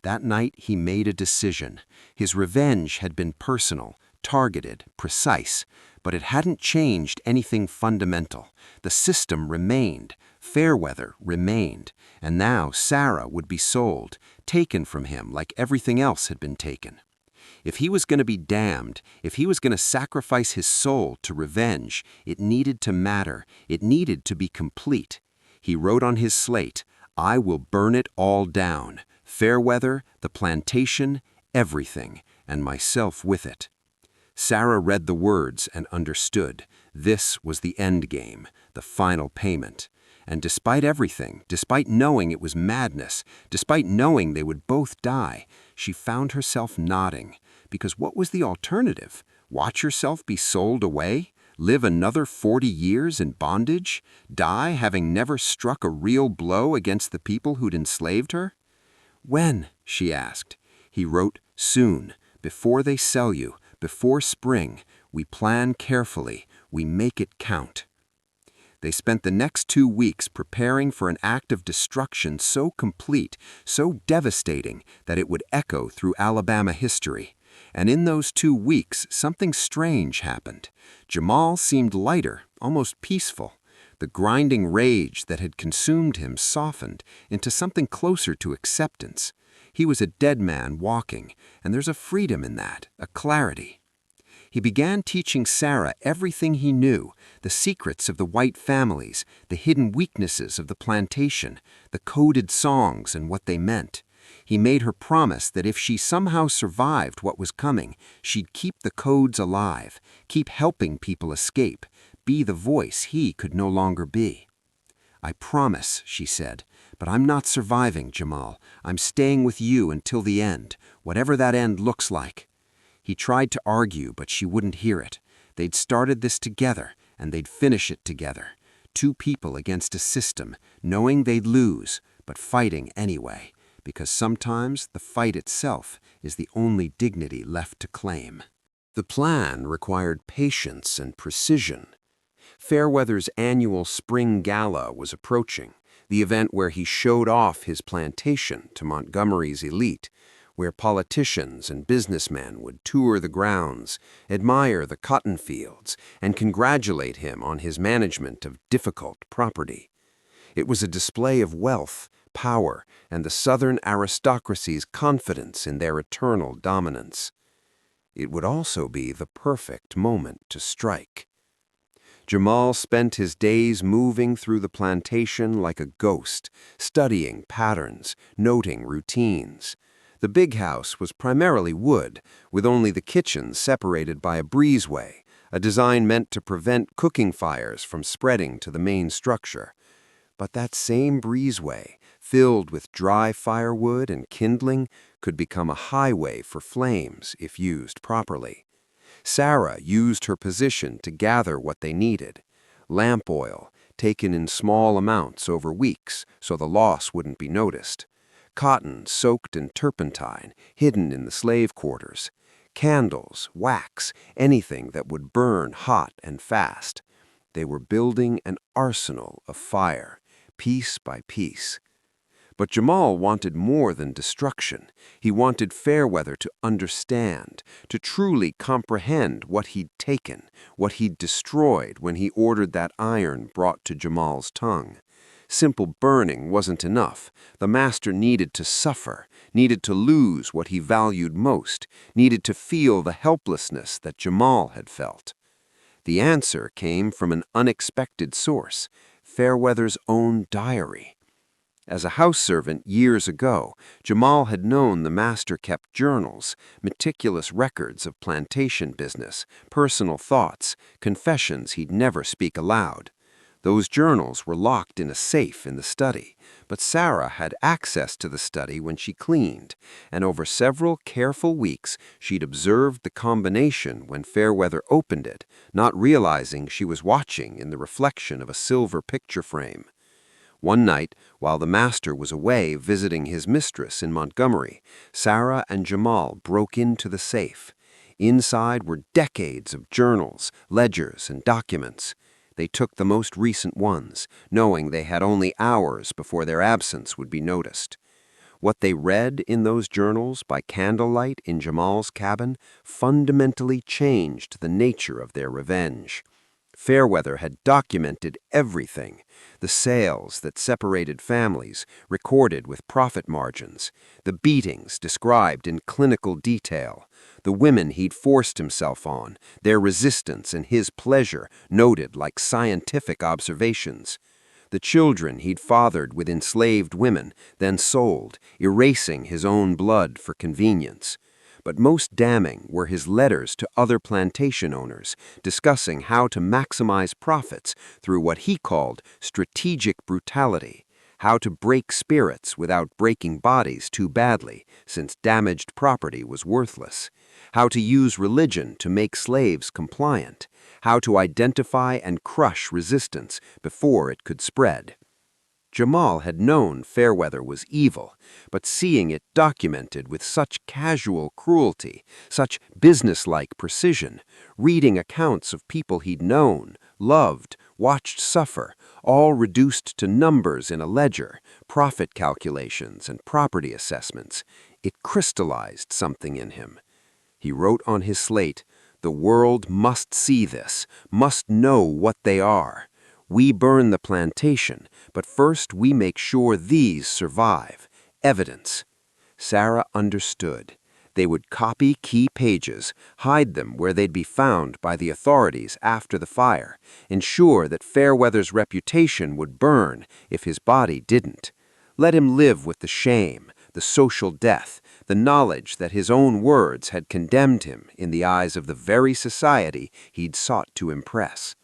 That night he made a decision. His revenge had been personal, targeted, precise, but it hadn't changed anything fundamental. The system remained, Fairweather remained, and now Sarah would be sold, taken from him like everything else had been taken. If he was going to be damned, if he was going to sacrifice his soul to revenge, it needed to matter, it needed to be complete. He wrote on his slate, "I will burn it all down. Fairweather, the plantation, everything, and myself with it." Sarah read the words and understood. This was the end game, the final payment. And despite everything, despite knowing it was madness, despite knowing they would both die, she found herself nodding. Because what was the alternative? Watch yourself be sold away? Live another 40 years in bondage? Die having never struck a real blow against the people who'd enslaved her? "When?" she asked. He wrote, "Soon, before they sell you, before spring. We plan carefully. We make it count." They spent the next 2 weeks preparing for an act of destruction so complete, so devastating, that it would echo through Alabama history. And in those 2 weeks, something strange happened. Jamal seemed lighter, almost peaceful. The grinding rage that had consumed him softened into something closer to acceptance. He was a dead man walking, and there's a freedom in that, a clarity. He began teaching Sarah everything he knew, the secrets of the white families, the hidden weaknesses of the plantation, the coded songs and what they meant. He made her promise that if she somehow survived what was coming, she'd keep the codes alive, keep helping people escape, be the voice he could no longer be. "I promise," she said, "but I'm not surviving, Jamal. I'm staying with you until the end, whatever that end looks like." He tried to argue, but she wouldn't hear it. They'd started this together, and they'd finish it together. Two people against a system, knowing they'd lose, but fighting anyway. because sometimes the fight itself is the only dignity left to claim. The plan required patience and precision. Fairweather's annual spring gala was approaching, the event where he showed off his plantation to Montgomery's elite, where politicians and businessmen would tour the grounds, admire the cotton fields, and congratulate him on his management of difficult property. It was a display of wealth, power, and the Southern aristocracy's confidence in their eternal dominance. It would also be the perfect moment to strike. Jamal spent his days moving through the plantation like a ghost, studying patterns, noting routines. The big house was primarily wood, with only the kitchen separated by a breezeway, a design meant to prevent cooking fires from spreading to the main structure. But that same breezeway, filled with dry firewood and kindling, could become a highway for flames if used properly. Sarah used her position to gather what they needed: lamp oil, taken in small amounts over weeks so the loss wouldn't be noticed; cotton soaked in turpentine, hidden in the slave quarters; candles, wax, anything that would burn hot and fast. They were building an arsenal of fire, piece by piece. But Jamal wanted more than destruction. He wanted Fairweather to understand, to truly comprehend what he'd taken, what he'd destroyed when he ordered that iron brought to Jamal's tongue. Simple burning wasn't enough. The master needed to suffer, needed to lose what he valued most, needed to feel the helplessness that Jamal had felt. The answer came from an unexpected source: Fairweather's own diary. As a house servant years ago, Jamal had known the master kept journals, meticulous records of plantation business, personal thoughts, confessions he'd never speak aloud. Those journals were locked in a safe in the study, but Sarah had access to the study when she cleaned, and over several careful weeks she'd observed the combination when Fairweather opened it, not realizing she was watching in the reflection of a silver picture frame. One night, while the master was away visiting his mistress in Montgomery, Sarah and Jamal broke into the safe. Inside were decades of journals, ledgers, and documents. They took the most recent ones, knowing they had only hours before their absence would be noticed. What they read in those journals by candlelight in Jamal's cabin fundamentally changed the nature of their revenge. Fairweather had documented everything: the sales that separated families, recorded with profit margins; the beatings described in clinical detail; the women he'd forced himself on, their resistance and his pleasure noted like scientific observations; the children he'd fathered with enslaved women, then sold, erasing his own blood for convenience. But most damning were his letters to other plantation owners, discussing how to maximize profits through what he called strategic brutality, how to break spirits without breaking bodies too badly, since damaged property was worthless, how to use religion to make slaves compliant, how to identify and crush resistance before it could spread. Jamal had known Fairweather was evil, but seeing it documented with such casual cruelty, such businesslike precision, reading accounts of people he'd known, loved, watched suffer, all reduced to numbers in a ledger, profit calculations and property assessments, it crystallized something in him. He wrote on his slate, "The world must see this, must know what they are. We burn the plantation, but first we make sure these survive. Evidence." Sarah understood. They would copy key pages, hide them where they'd be found by the authorities after the fire, ensure that Fairweather's reputation would burn if his body didn't. Let him live with the shame, the social death, the knowledge that his own words had condemned him in the eyes of the very society he'd sought to impress.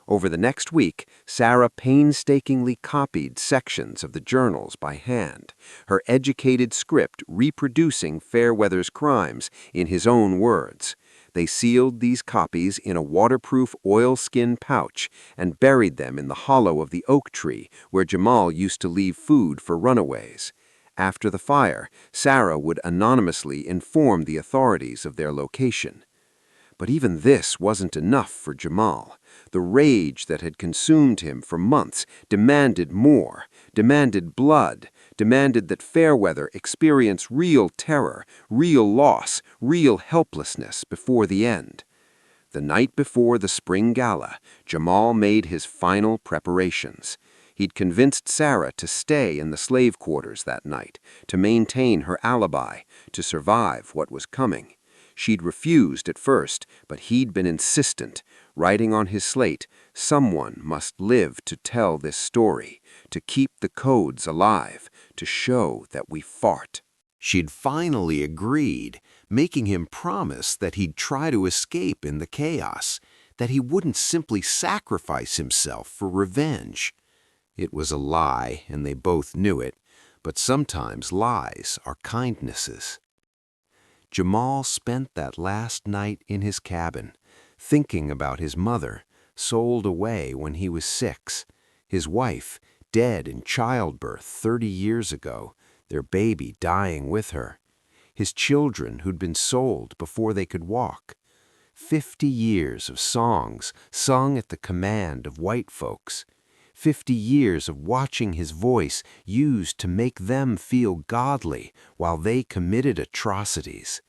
Over the next week, Sarah painstakingly copied sections of the journals by hand, her educated script reproducing Fairweather's crimes in his own words. They sealed these copies in a waterproof oilskin pouch and buried them in the hollow of the oak tree where Jamal used to leave food for runaways. After the fire, Sarah would anonymously inform the authorities of their location. But even this wasn't enough for Jamal. The rage that had consumed him for months demanded more, demanded blood, demanded that Fairweather experience real terror, real loss, real helplessness before the end. The night before the spring gala, Jamal made his final preparations. He'd convinced Sarah to stay in the slave quarters that night, to maintain her alibi, to survive what was coming. She'd refused at first, but he'd been insistent, writing on his slate, "Someone must live to tell this story, to keep the codes alive, to show that we fought." She'd finally agreed, making him promise that he'd try to escape in the chaos, that he wouldn't simply sacrifice himself for revenge. It was a lie, and they both knew it, but sometimes lies are kindnesses. Jamal spent that last night in his cabin, thinking about his mother, sold away when he was 6, his wife, dead in childbirth 30 years ago, their baby dying with her, his children who'd been sold before they could walk. 50 years of songs sung at the command of white folks. 50 years of watching his voice used to make them feel godly while they committed atrocities.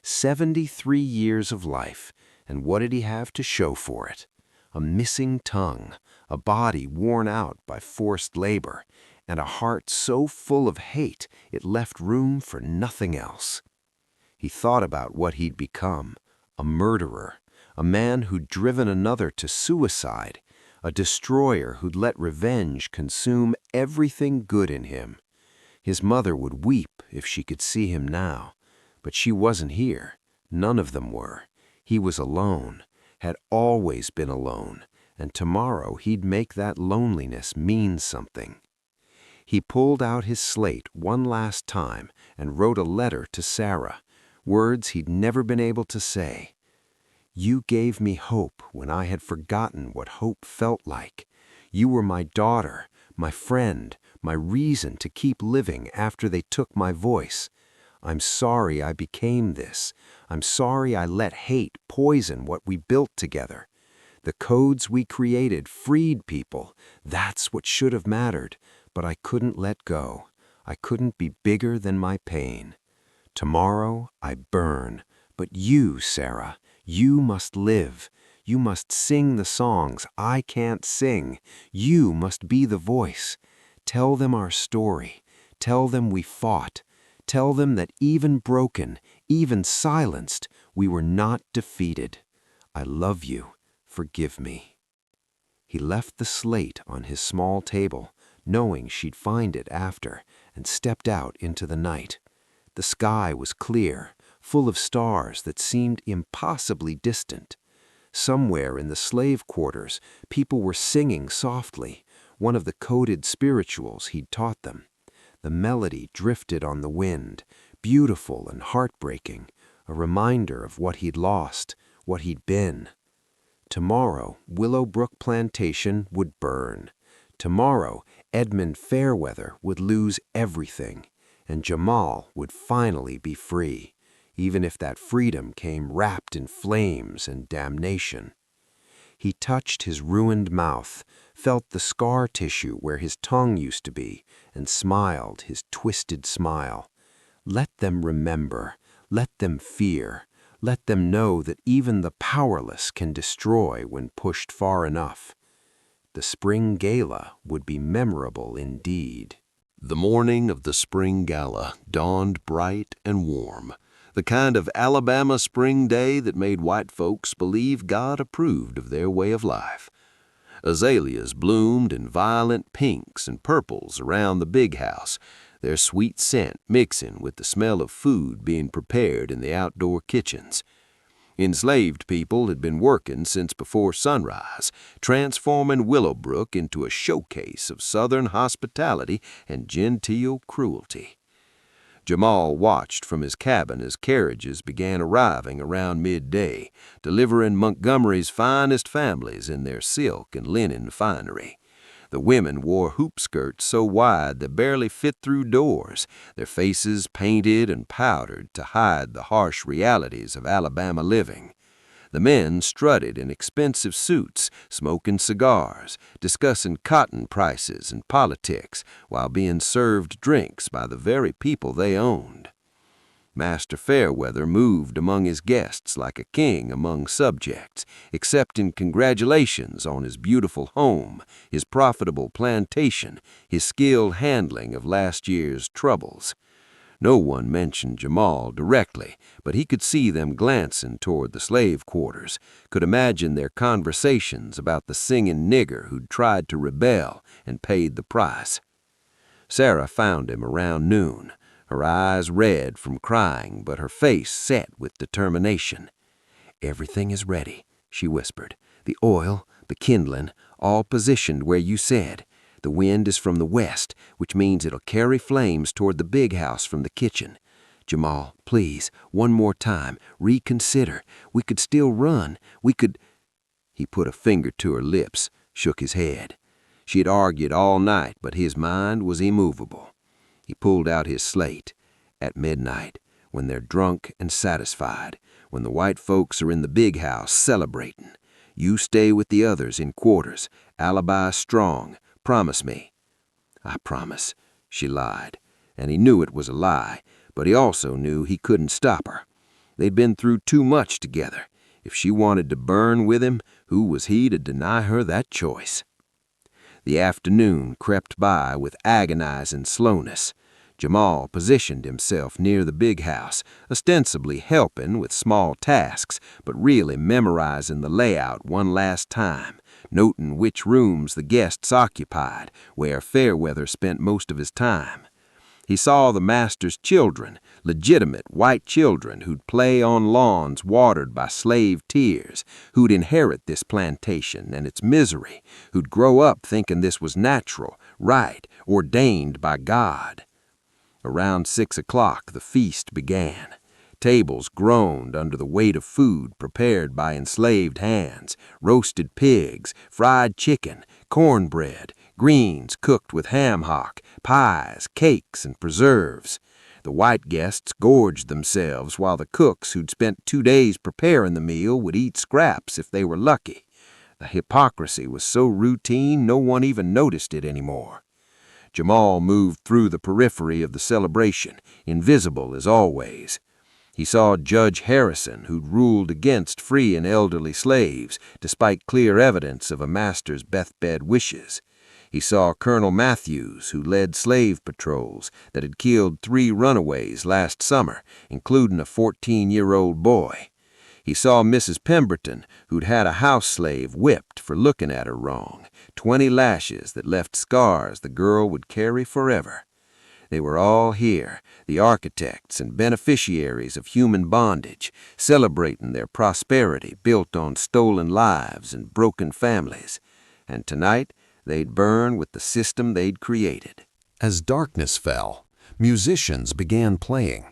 73 years of life, and what did he have to show for it? A missing tongue, a body worn out by forced labor, and a heart so full of hate it left room for nothing else. He thought about what he'd become, a murderer, a man who'd driven another to suicide, a destroyer who'd let revenge consume everything good in him. His mother would weep if she could see him now, but she wasn't here. None of them were. He was alone, had always been alone, and tomorrow he'd make that loneliness mean something. He pulled out his slate one last time and wrote a letter to Sarah, words he'd never been able to say. "You gave me hope when I had forgotten what hope felt like. You were my daughter, my friend, my reason to keep living after they took my voice. I'm sorry I became this. I'm sorry I let hate poison what we built together. The codes we created freed people. That's what should have mattered, but I couldn't let go. I couldn't be bigger than my pain. Tomorrow I burn, but you, Sarah, you must live. You must sing the songs I can't sing. You must be the voice. Tell them our story. Tell them we fought. Tell them that even broken, even silenced, we were not defeated. I love you. Forgive me." He left the slate on his small table, knowing she'd find it after, and stepped out into the night. The sky was clear, full of stars that seemed impossibly distant. Somewhere in the slave quarters, people were singing softly, one of the coded spirituals he'd taught them. The melody drifted on the wind, beautiful and heartbreaking, a reminder of what he'd lost, what he'd been. Tomorrow, Willowbrook Plantation would burn. Tomorrow, Edmund Fairweather would lose everything, and Jamal would finally be free, even if that freedom came wrapped in flames and damnation. He touched his ruined mouth, felt the scar tissue where his tongue used to be, and smiled his twisted smile. Let them remember, let them fear, let them know that even the powerless can destroy when pushed far enough. The spring gala would be memorable indeed. The morning of the spring gala dawned bright and warm, the kind of Alabama spring day that made white folks believe God approved of their way of life. Azaleas bloomed in violent pinks and purples around the big house, their sweet scent mixing with the smell of food being prepared in the outdoor kitchens. Enslaved people had been working since before sunrise, transforming Willowbrook into a showcase of Southern hospitality and genteel cruelty. Jamal watched from his cabin as carriages began arriving around midday, delivering Montgomery's finest families in their silk and linen finery. The women wore hoop skirts so wide they barely fit through doors, their faces painted and powdered to hide the harsh realities of Alabama living. The men strutted in expensive suits, smoking cigars, discussing cotton prices and politics, while being served drinks by the very people they owned. Master Fairweather moved among his guests like a king among subjects, accepting congratulations on his beautiful home, his profitable plantation, his skilled handling of last year's troubles. No one mentioned Jamal directly, but he could see them glancing toward the slave quarters, could imagine their conversations about the singing nigger who'd tried to rebel and paid the price. Sarah found him around noon, her eyes red from crying, but her face set with determination. "Everything is ready," she whispered. "The oil, the kindling, all positioned where you said. The wind is from the west, which means it'll carry flames toward the big house from the kitchen. Jamal, please, one more time, reconsider. We could still run. We could—" He put a finger to her lips, shook his head. She had argued all night, but his mind was immovable. He pulled out his slate. "At midnight, when they're drunk and satisfied, when the white folks are in the big house celebrating, you stay with the others in quarters, alibi strong. Promise me." "I promise," she lied, and he knew it was a lie, but he also knew he couldn't stop her. They'd been through too much together. If she wanted to burn with him, who was he to deny her that choice? The afternoon crept by with agonizing slowness. Jamal positioned himself near the big house, ostensibly helping with small tasks, but really memorizing the layout one last time, noting which rooms the guests occupied, where Fairweather spent most of his time. He saw the master's children, legitimate white children who'd play on lawns watered by slave tears, who'd inherit this plantation and its misery, who'd grow up thinking this was natural, right, ordained by God. Around 6 o'clock the feast began. Tables groaned under the weight of food prepared by enslaved hands, roasted pigs, fried chicken, cornbread, greens cooked with ham hock, pies, cakes, and preserves. The white guests gorged themselves while the cooks who'd spent 2 days preparing the meal would eat scraps if they were lucky. The hypocrisy was so routine no one even noticed it anymore. Jamal moved through the periphery of the celebration, invisible as always. He saw Judge Harrison, who'd ruled against free and elderly slaves, despite clear evidence of a master's deathbed wishes. He saw Colonel Matthews, who led slave patrols that had killed 3 runaways last summer, including a 14-year-old boy. He saw Mrs. Pemberton, who'd had a house slave whipped for looking at her wrong, 20 lashes that left scars the girl would carry forever. They were all here, the architects and beneficiaries of human bondage, celebrating their prosperity built on stolen lives and broken families. And tonight, they'd burn with the system they'd created. As darkness fell, musicians began playing.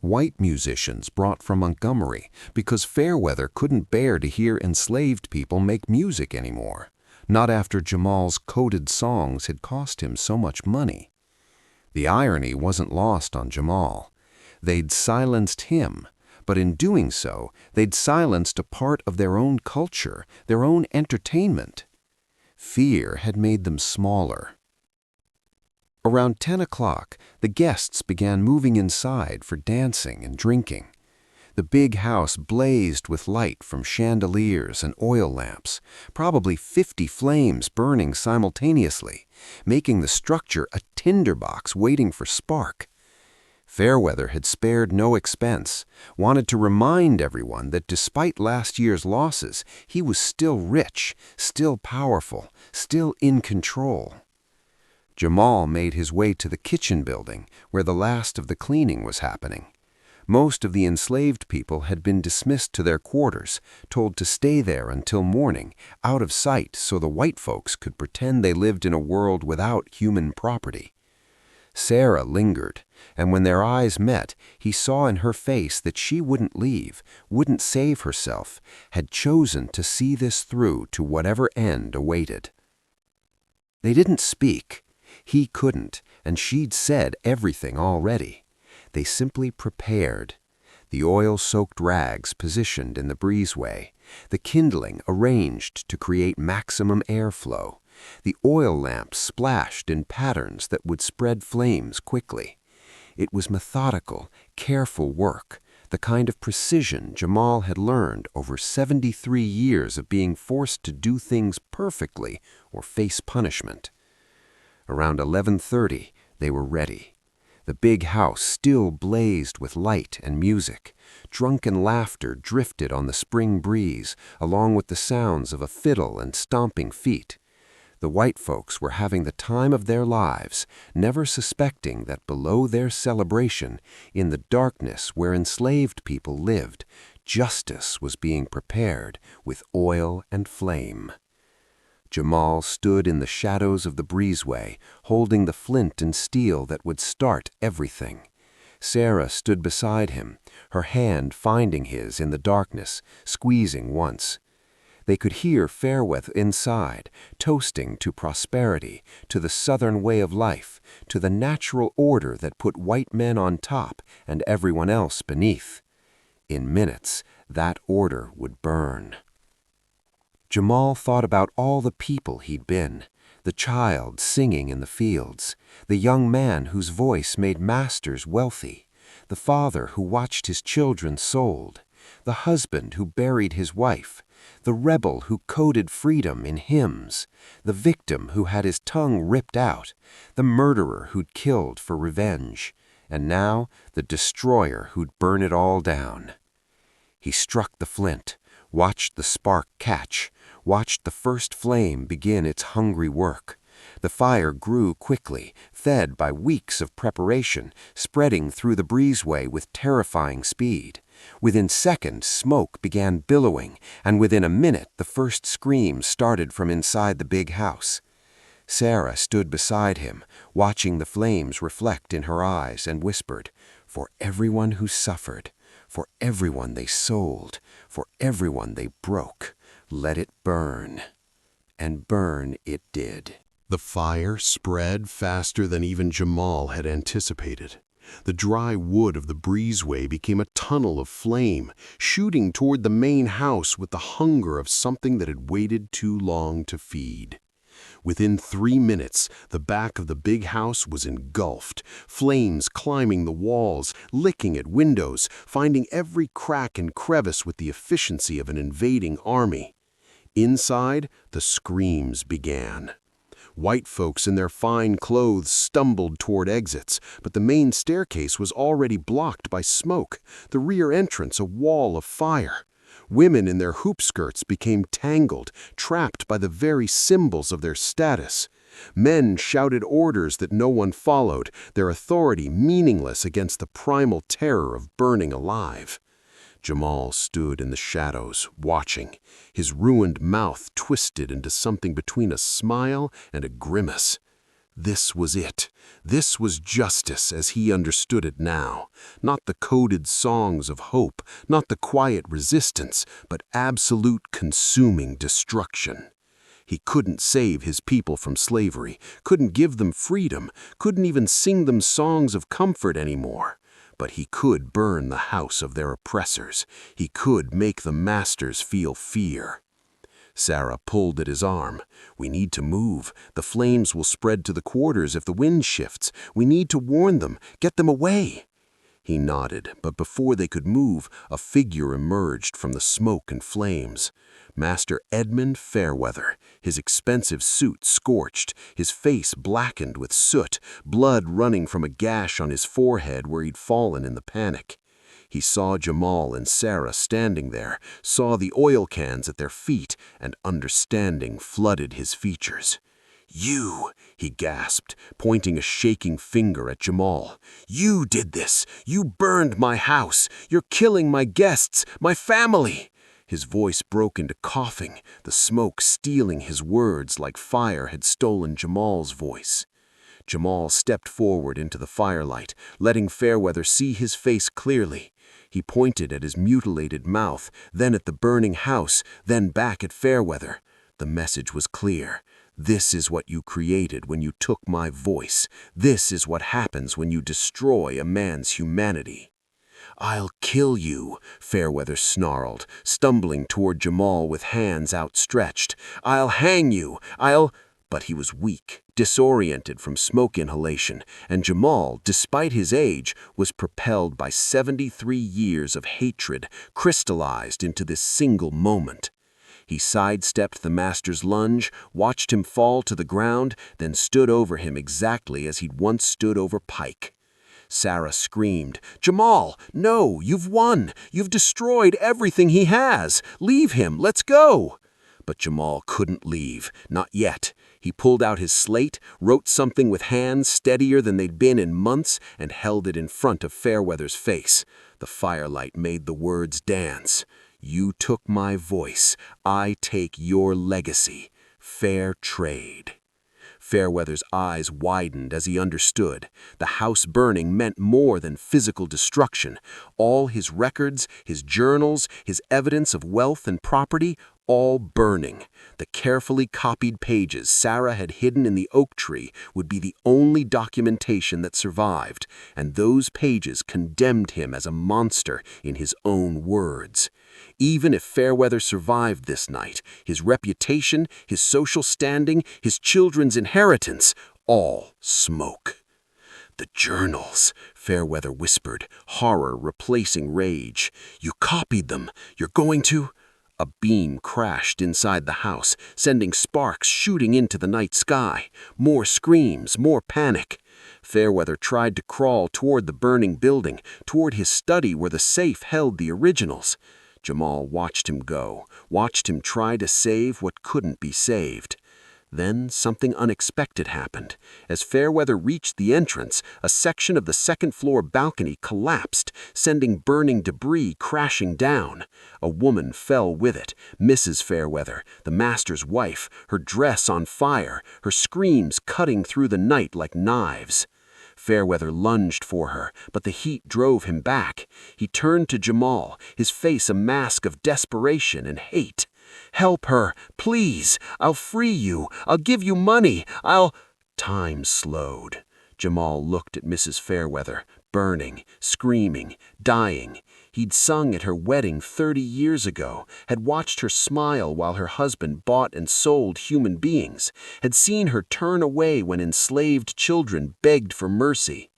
White musicians brought from Montgomery because Fairweather couldn't bear to hear enslaved people make music anymore, not after Jamal's coded songs had cost him so much money. The irony wasn't lost on Jamal. They'd silenced him, but in doing so, they'd silenced a part of their own culture, their own entertainment. Fear had made them smaller. Around 10 o'clock, the guests began moving inside for dancing and drinking. The big house blazed with light from chandeliers and oil lamps, probably 50 flames burning simultaneously, making the structure a tinderbox waiting for spark. Fairweather had spared no expense, wanted to remind everyone that despite last year's losses, he was still rich, still powerful, still in control. Jamal made his way to the kitchen building, where the last of the cleaning was happening. Most of the enslaved people had been dismissed to their quarters, told to stay there until morning, out of sight so the white folks could pretend they lived in a world without human property. Sarah lingered, and when their eyes met, he saw in her face that she wouldn't leave, wouldn't save herself, had chosen to see this through to whatever end awaited. They didn't speak. He couldn't, and she'd said everything already. They simply prepared. The oil-soaked rags positioned in the breezeway, the kindling arranged to create maximum airflow, the oil lamps splashed in patterns that would spread flames quickly. It was methodical, careful work, the kind of precision Jamal had learned over 73 years of being forced to do things perfectly or face punishment. Around 11:30, they were ready. The big house still blazed with light and music. Drunken laughter drifted on the spring breeze, along with the sounds of a fiddle and stomping feet. The white folks were having the time of their lives, never suspecting that below their celebration, in the darkness where enslaved people lived, justice was being prepared with oil and flame. Jamal stood in the shadows of the breezeway, holding the flint and steel that would start everything. Sarah stood beside him, her hand finding his in the darkness, squeezing once. They could hear Fairweather inside, toasting to prosperity, to the Southern way of life, to the natural order that put white men on top and everyone else beneath. In minutes, that order would burn. Jamal thought about all the people he'd been, the child singing in the fields, the young man whose voice made masters wealthy, the father who watched his children sold, the husband who buried his wife, the rebel who coded freedom in hymns, the victim who had his tongue ripped out, the murderer who'd killed for revenge, and now the destroyer who'd burn it all down. He struck the flint, watched the spark catch, watched the first flame begin its hungry work. The fire grew quickly, fed by weeks of preparation, spreading through the breezeway with terrifying speed. Within seconds, smoke began billowing, and within a minute the first screams started from inside the big house. Sarah stood beside him, watching the flames reflect in her eyes, and whispered, "For everyone who suffered, for everyone they sold, for everyone they broke, let it burn." And burn it did. The fire spread faster than even Jamal had anticipated. The dry wood of the breezeway became a tunnel of flame, shooting toward the main house with the hunger of something that had waited too long to feed. Within 3 minutes, the back of the big house was engulfed, flames climbing the walls, licking at windows, finding every crack and crevice with the efficiency of an invading army. Inside, the screams began. White folks in their fine clothes stumbled toward exits, but the main staircase was already blocked by smoke, the rear entrance a wall of fire. Women in their hoop skirts became tangled, trapped by the very symbols of their status. Men shouted orders that no one followed, their authority meaningless against the primal terror of burning alive. Jamal stood in the shadows, watching, his ruined mouth twisted into something between a smile and a grimace. This was it. This was justice as he understood it now. Not the coded songs of hope, not the quiet resistance, but absolute consuming destruction. He couldn't save his people from slavery, couldn't give them freedom, couldn't even sing them songs of comfort anymore. But he could burn the house of their oppressors. He could make the masters feel fear. Sarah pulled at his arm. "We need to move. The flames will spread to the quarters if the wind shifts. We need to warn them. Get them away." He nodded, but before they could move, a figure emerged from the smoke and flames. Master Edmund Fairweather, his expensive suit scorched, his face blackened with soot, blood running from a gash on his forehead where he'd fallen in the panic. He saw Jamal and Sarah standing there, saw the oil cans at their feet, and understanding flooded his features. "You," he gasped, pointing a shaking finger at Jamal. "You did this. You burned my house. You're killing my guests, my family." His voice broke into coughing, the smoke stealing his words like fire had stolen Jamal's voice. Jamal stepped forward into the firelight, letting Fairweather see his face clearly. He pointed at his mutilated mouth, then at the burning house, then back at Fairweather. The message was clear. This is what you created when you took my voice. This is what happens when you destroy a man's humanity." "I'll kill you," Fairweather snarled, stumbling toward Jamal with hands outstretched. "I'll hang you, But he was weak, disoriented from smoke inhalation, and Jamal, despite his age, was propelled by 73 years of hatred crystallized into this single moment. He sidestepped the master's lunge, watched him fall to the ground, then stood over him exactly as he'd once stood over Pike. Sarah screamed, "Jamal, no, you've won! You've destroyed everything he has! Leave him, let's go!" But Jamal couldn't leave, not yet. He pulled out his slate, wrote something with hands steadier than they'd been in months, and held it in front of Fairweather's face. The firelight made the words dance. "You took my voice. I take your legacy. Fair trade." Fairweather's eyes widened as he understood. The house burning meant more than physical destruction. All his records, his journals, his evidence of wealth and property, all burning. The carefully copied pages Sarah had hidden in the oak tree would be the only documentation that survived, and those pages condemned him as a monster in his own words. Even if Fairweather survived this night, his reputation, his social standing, his children's inheritance, all smoke. "The journals," Fairweather whispered, horror replacing rage. "You copied them. You're going to—" A beam crashed inside the house, sending sparks shooting into the night sky. More screams, more panic. Fairweather tried to crawl toward the burning building, toward his study where the safe held the originals. Jamal watched him go, watched him try to save what couldn't be saved. Then something unexpected happened. As Fairweather reached the entrance, a section of the second-floor balcony collapsed, sending burning debris crashing down. A woman fell with it, Mrs. Fairweather, the master's wife, her dress on fire, her screams cutting through the night like knives. Fairweather lunged for her, but the heat drove him back. He turned to Jamal, his face a mask of desperation and hate. "Help her, please! I'll free you! I'll give you money! Time slowed. Jamal looked at Mrs. Fairweather, burning, screaming, dying. He'd sung at her wedding 30 years ago, had watched her smile while her husband bought and sold human beings, had seen her turn away when enslaved children begged for mercy.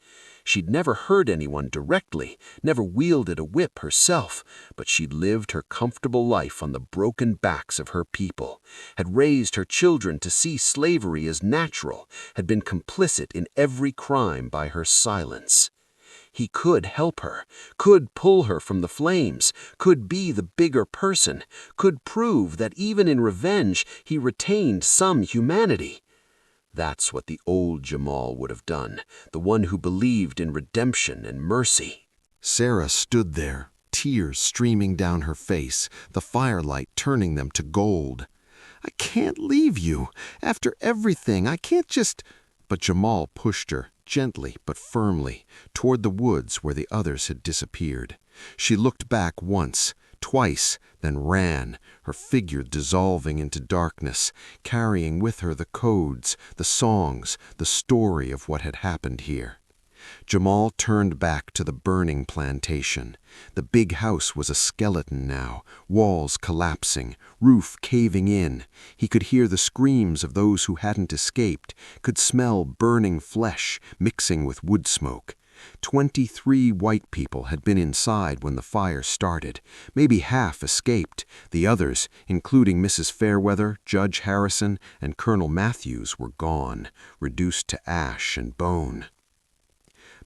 She'd never hurt anyone directly, never wielded a whip herself, but she'd lived her comfortable life on the broken backs of her people, had raised her children to see slavery as natural, had been complicit in every crime by her silence. He could help her, could pull her from the flames, could be the bigger person, could prove that even in revenge he retained some humanity. That's what the old Jamal would have done, the one who believed in redemption and mercy. Sarah stood there, tears streaming down her face, the firelight turning them to gold. "I can't leave you. After everything, I can't just—" But Jamal pushed her, gently but firmly, toward the woods where the others had disappeared. She looked back once, twice, then ran, her figure dissolving into darkness, carrying with her the codes, the songs, the story of what had happened here. Jamal turned back to the burning plantation. The big house was a skeleton now, walls collapsing, roof caving in. He could hear the screams of those who hadn't escaped, could smell burning flesh mixing with wood smoke. 23 white people had been inside when the fire started. Maybe half escaped. The others, including Mrs. Fairweather, Judge Harrison, and Colonel Matthews, were gone, reduced to ash and bone.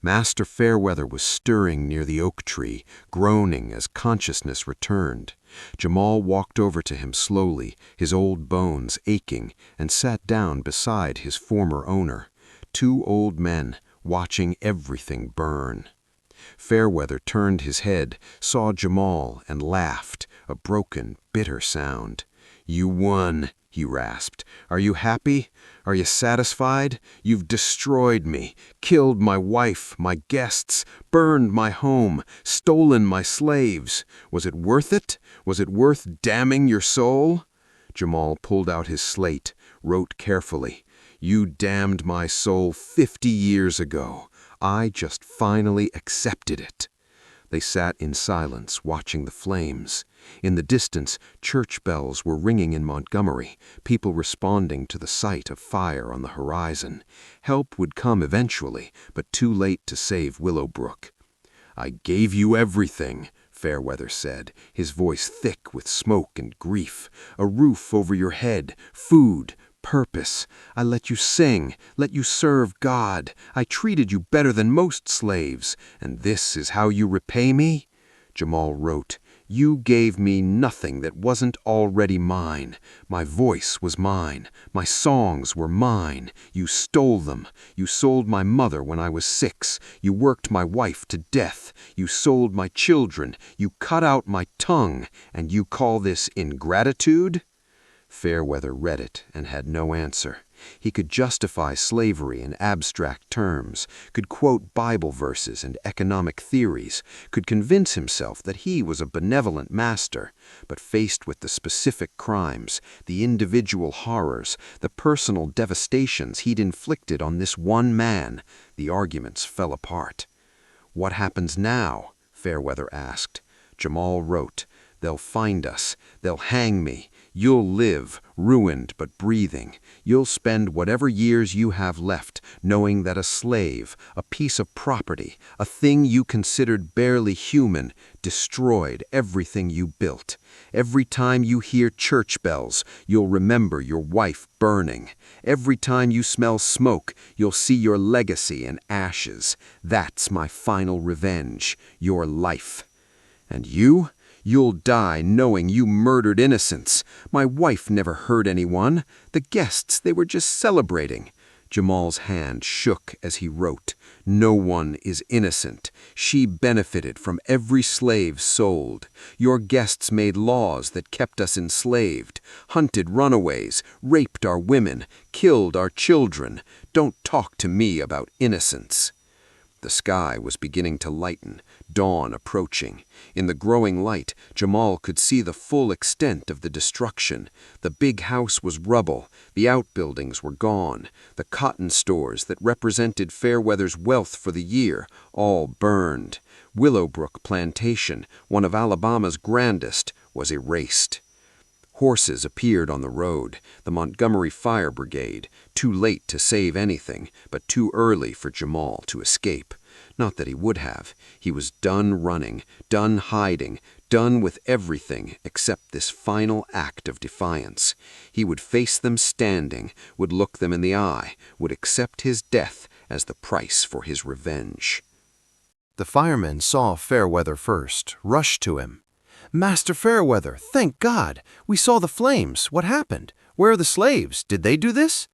Master Fairweather was stirring near the oak tree, groaning as consciousness returned. Jamal walked over to him slowly, his old bones aching, and sat down beside his former owner. 2 old men, watching everything burn. Fairweather turned his head, saw Jamal, and laughed, a broken, bitter sound. "You won," he rasped. "Are you happy? Are you satisfied? You've destroyed me, killed my wife, my guests, burned my home, stolen my slaves. Was it worth it? Was it worth damning your soul?" Jamal pulled out his slate, wrote carefully, "You damned my soul 50 years ago. I just finally accepted it." They sat in silence, watching the flames. In the distance, church bells were ringing in Montgomery, people responding to the sight of fire on the horizon. Help would come eventually, but too late to save Willowbrook. "I gave you everything," Fairweather said, his voice thick with smoke and grief. "A roof over your head, food, purpose. I let you sing, let you serve God. I treated you better than most slaves. And this is how you repay me?" Jamal wrote, "You gave me nothing that wasn't already mine. My voice was mine. My songs were mine. You stole them. You sold my mother when I was 6. You worked my wife to death. You sold my children. You cut out my tongue. And you call this ingratitude?" Fairweather read it and had no answer. He could justify slavery in abstract terms, could quote Bible verses and economic theories, could convince himself that he was a benevolent master, but faced with the specific crimes, the individual horrors, the personal devastations he'd inflicted on this one man, the arguments fell apart. "What happens now?" Fairweather asked. Jamal wrote, "They'll find us. They'll hang me. You'll live, ruined but breathing. You'll spend whatever years you have left knowing that a slave, a piece of property, a thing you considered barely human, destroyed everything you built. Every time you hear church bells, you'll remember your wife burning. Every time you smell smoke, you'll see your legacy in ashes. That's my final revenge, your life. And you? You'll die knowing you murdered innocents. My wife never hurt anyone. The guests, they were just celebrating." Jamal's hand shook as he wrote, "No one is innocent. She benefited from every slave sold. Your guests made laws that kept us enslaved, hunted runaways, raped our women, killed our children. Don't talk to me about innocence." The sky was beginning to lighten, dawn approaching. In the growing light, Jamal could see the full extent of the destruction. The big house was rubble, the outbuildings were gone, the cotton stores that represented Fairweather's wealth for the year, all burned. Willowbrook Plantation, one of Alabama's grandest, was erased. Horses appeared on the road, the Montgomery Fire Brigade, too late to save anything, but too early for Jamal to escape. Not that he would have. He was done running, done hiding, done with everything except this final act of defiance. He would face them standing, would look them in the eye, would accept his death as the price for his revenge. The firemen saw Fairweather first, rushed to him. "Master Fairweather, thank God! We saw the flames. What happened? Where are the slaves? Did they do this?"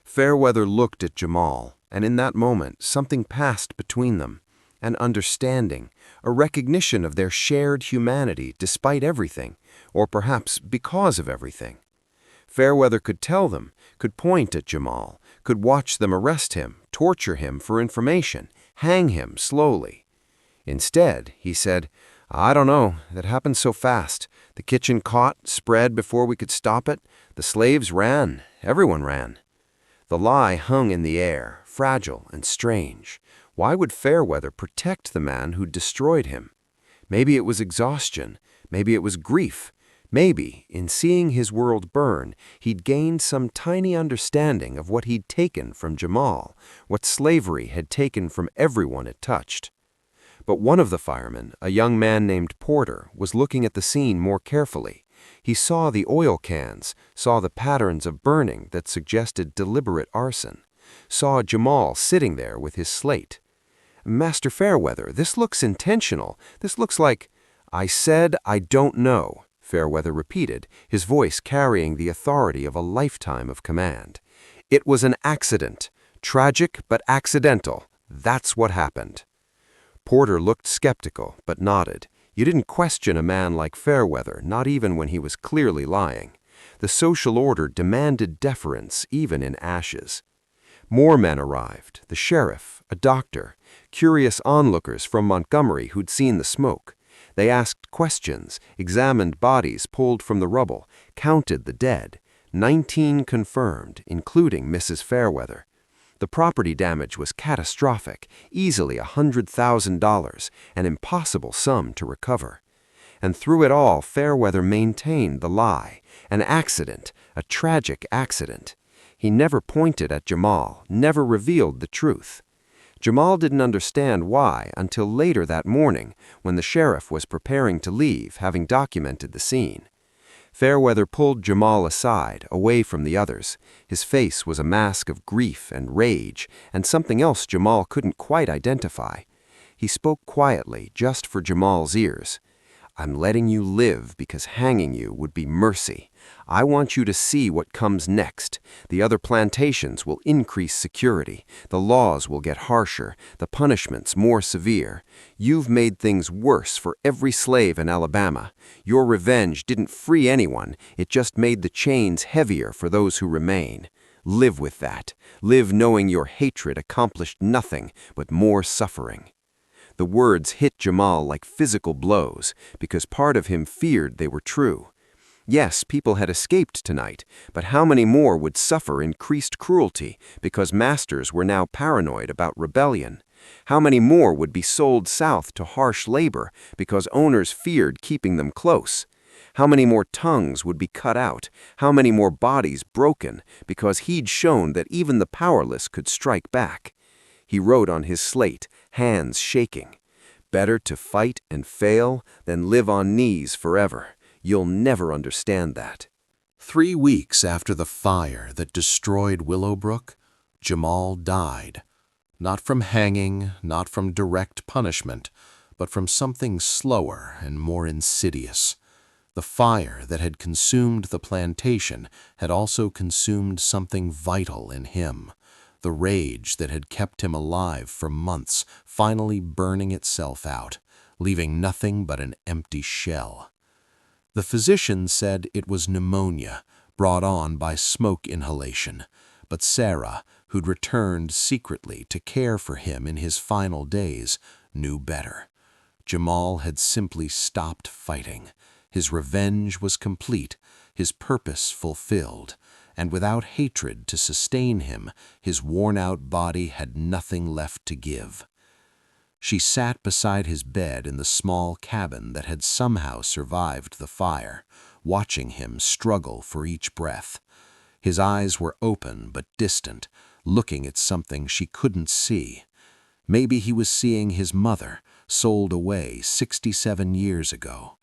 Fairweather looked at Jamal, and in that moment something passed between them. An understanding, a recognition of their shared humanity despite everything, or perhaps because of everything. Fairweather could tell them, could point at Jamal, could watch them arrest him, torture him for information, hang him slowly. Instead, he said, "I don't know. That happened so fast. The kitchen caught, spread before we could stop it. The slaves ran. Everyone ran." The lie hung in the air, fragile and strange. Why would Fairweather protect the man who destroyed him? Maybe it was exhaustion. Maybe it was grief. Maybe, in seeing his world burn, he'd gained some tiny understanding of what he'd taken from Jamal, what slavery had taken from everyone it touched. But one of the firemen, a young man named Porter, was looking at the scene more carefully. He saw the oil cans, saw the patterns of burning that suggested deliberate arson, saw Jamal sitting there with his slate. "Master Fairweather, this looks intentional. This looks like—" "I said I don't know," Fairweather repeated, his voice carrying the authority of a lifetime of command. "It was an accident. Tragic but accidental. That's what happened." Porter looked skeptical, but nodded. You didn't question a man like Fairweather, not even when he was clearly lying. The social order demanded deference, even in ashes. More men arrived, the sheriff, a doctor, curious onlookers from Montgomery who'd seen the smoke. They asked questions, examined bodies pulled from the rubble, counted the dead. 19 confirmed, including Mrs. Fairweather. The property damage was catastrophic, easily $100,000, an impossible sum to recover. And through it all, Fairweather maintained the lie. An accident, a tragic accident. He never pointed at Jamal, never revealed the truth. Jamal didn't understand why until later that morning, when the sheriff was preparing to leave, having documented the scene. Fairweather pulled Jamal aside, away from the others. His face was a mask of grief and rage, and something else Jamal couldn't quite identify. He spoke quietly, just for Jamal's ears. "I'm letting you live because hanging you would be mercy. I want you to see what comes next. The other plantations will increase security. The laws will get harsher, the punishments more severe. You've made things worse for every slave in Alabama. Your revenge didn't free anyone, it just made the chains heavier for those who remain. Live with that. Live knowing your hatred accomplished nothing but more suffering." The words hit Jamal like physical blows, because part of him feared they were true. Yes, people had escaped tonight, but how many more would suffer increased cruelty because masters were now paranoid about rebellion? How many more would be sold south to harsh labor because owners feared keeping them close? How many more tongues would be cut out? How many more bodies broken because he'd shown that even the powerless could strike back? He wrote on his slate, hands shaking. "Better to fight and fail than live on knees forever. You'll never understand that." 3 weeks after the fire that destroyed Willowbrook, Jamal died. Not from hanging, not from direct punishment, but from something slower and more insidious. The fire that had consumed the plantation had also consumed something vital in him. The rage that had kept him alive for months finally burning itself out, leaving nothing but an empty shell. The physician said it was pneumonia, brought on by smoke inhalation, but Sarah, who'd returned secretly to care for him in his final days, knew better. Jamal had simply stopped fighting. His revenge was complete, his purpose fulfilled, and without hatred to sustain him, his worn-out body had nothing left to give. She sat beside his bed in the small cabin that had somehow survived the fire, watching him struggle for each breath. His eyes were open but distant, looking at something she couldn't see. Maybe he was seeing his mother, sold away 67 years ago.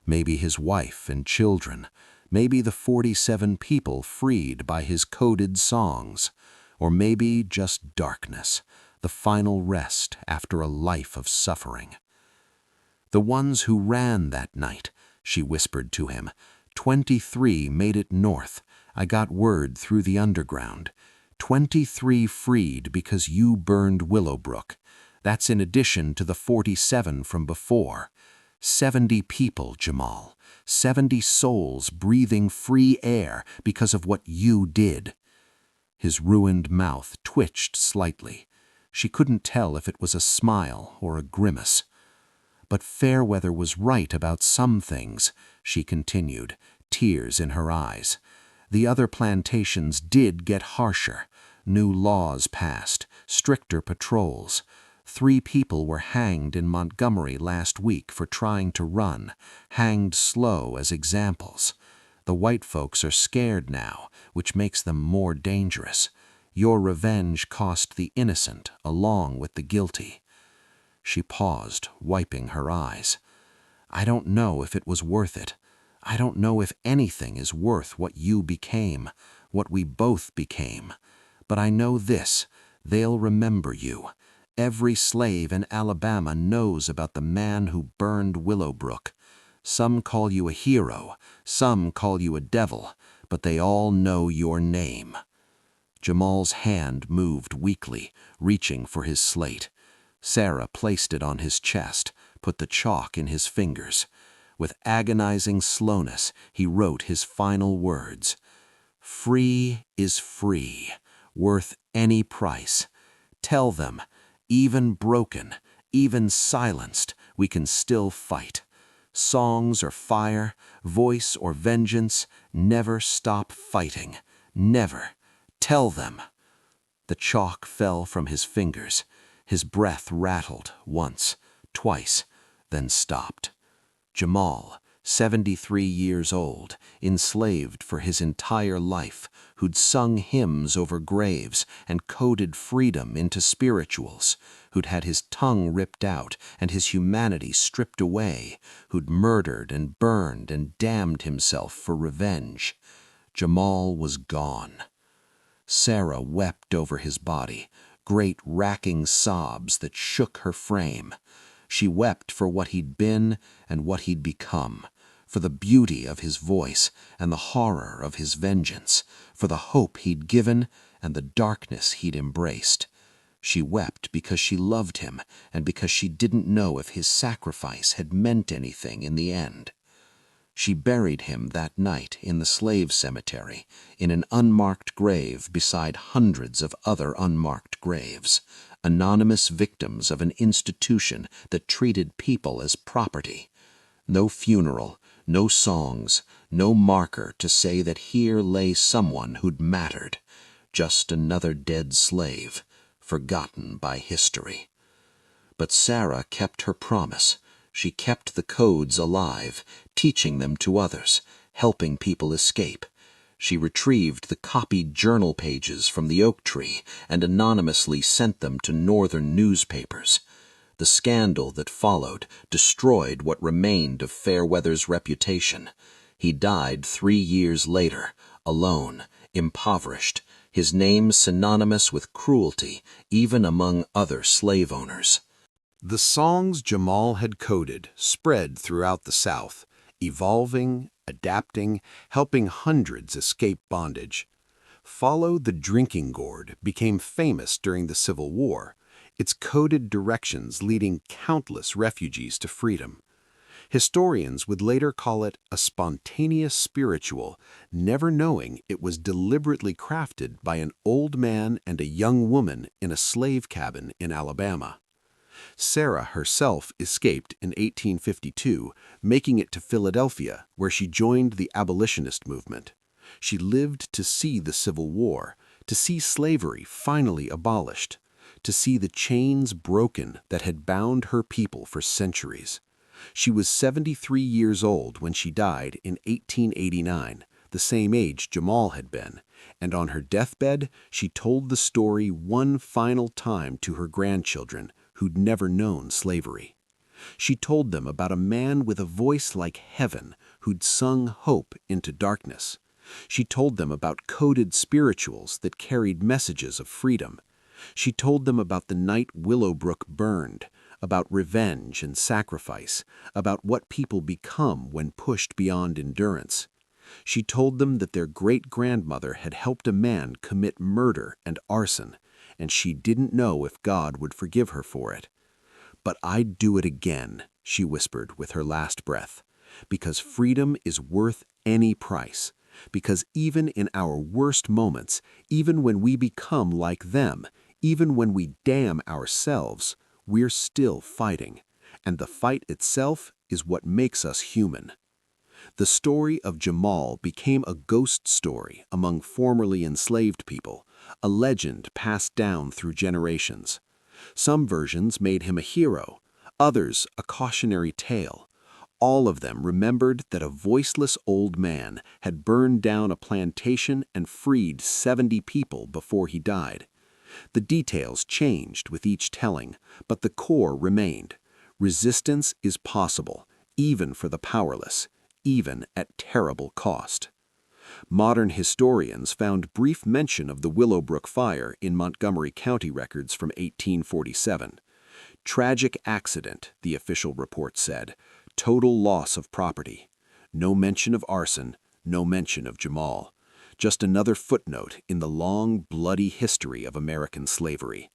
Maybe his wife and children. Maybe the 47 people freed by his coded songs. Or maybe just darkness, the final rest after a life of suffering. "The ones who ran that night," she whispered to him. 23 made it north. I got word through the underground. 23 freed because you burned Willowbrook. That's in addition to the 47 from before. 70 people, Jamal. 70 souls breathing free air because of what you did." His ruined mouth twitched slightly. She couldn't tell if it was a smile or a grimace. "But Fairweather was right about some things," she continued, tears in her eyes. "The other plantations did get harsher. New laws passed, stricter patrols. 3 people were hanged in Montgomery last week for trying to run, hanged slow as examples. The white folks are scared now, which makes them more dangerous. Your revenge cost the innocent along with the guilty." She paused, wiping her eyes. "I don't know if it was worth it. I don't know if anything is worth what you became, what we both became. But I know this, they'll remember you. Every slave in Alabama knows about the man who burned Willowbrook. Some call you a hero, some call you a devil, but they all know your name." Jamal's hand moved weakly, reaching for his slate. Sarah placed it on his chest, put the chalk in his fingers. With agonizing slowness, he wrote his final words. "Free is free, worth any price. Tell them, even broken, even silenced, we can still fight. songs or fire, voice or vengeance, never stop fighting. Never. Tell them. The chalk fell from his fingers. His breath rattled once, twice, then stopped. Jamal, 73 years old, enslaved for his entire life, who'd sung hymns over graves and coded freedom into spirituals, who'd had his tongue ripped out and his humanity stripped away, who'd murdered and burned and damned himself for revenge. Jamal was gone. Sarah wept over his body, great racking sobs that shook her frame. She wept for what he'd been and what he'd become, for the beauty of his voice and the horror of his vengeance, for the hope he'd given and the darkness he'd embraced. She wept because she loved him and because she didn't know if his sacrifice had meant anything in the end. She buried him that night in the slave cemetery, in an unmarked grave beside hundreds of other unmarked graves, anonymous victims of an institution that treated people as property. No funeral, no songs, no marker to say that here lay someone who'd mattered, just another dead slave, forgotten by history. But Sarah kept her promise. She kept the codes alive, teaching them to others, helping people escape. She retrieved the copied journal pages from the oak tree and anonymously sent them to northern newspapers. The scandal that followed destroyed what remained of Fairweather's reputation. He died 3 years later, alone, impoverished, his name synonymous with cruelty, even among other slave owners. The songs Jamal had coded spread throughout the South, evolving, adapting, helping hundreds escape bondage. Follow the Drinking Gourd became famous during the Civil War, its coded directions leading countless refugees to freedom. Historians would later call it a spontaneous spiritual, never knowing it was deliberately crafted by an old man and a young woman in a slave cabin in Alabama. Sarah herself escaped in 1852, making it to Philadelphia, where she joined the abolitionist movement. She lived to see the Civil War, to see slavery finally abolished, to see the chains broken that had bound her people for centuries. She was 73 years old when she died in 1889, the same age Jamal had been, and on her deathbed she told the story one final time to her grandchildren, who'd never known slavery. She told them about a man with a voice like heaven who'd sung hope into darkness. She told them about coded spirituals that carried messages of freedom. She told them about the night Willowbrook burned, about revenge and sacrifice, about what people become when pushed beyond endurance. She told them that their great-grandmother had helped a man commit murder and arson, and she didn't know if God would forgive her for it. "But I'd do it again," she whispered with her last breath, "because freedom is worth any price, because even in our worst moments, even when we become like them, even when we damn ourselves, we're still fighting, and the fight itself is what makes us human." The story of Jamal became a ghost story among formerly enslaved people, a legend passed down through generations. Some versions made him a hero, others a cautionary tale. All of them remembered that a voiceless old man had burned down a plantation and freed 70 people before he died. The details changed with each telling, but the core remained. Resistance is possible, even for the powerless, even at terrible cost. Modern historians found brief mention of the Willowbrook fire in Montgomery County records from 1847. Tragic accident, the official report said. Total loss of property. No mention of arson, no mention of Jamal. Just another footnote in the long, bloody history of American slavery.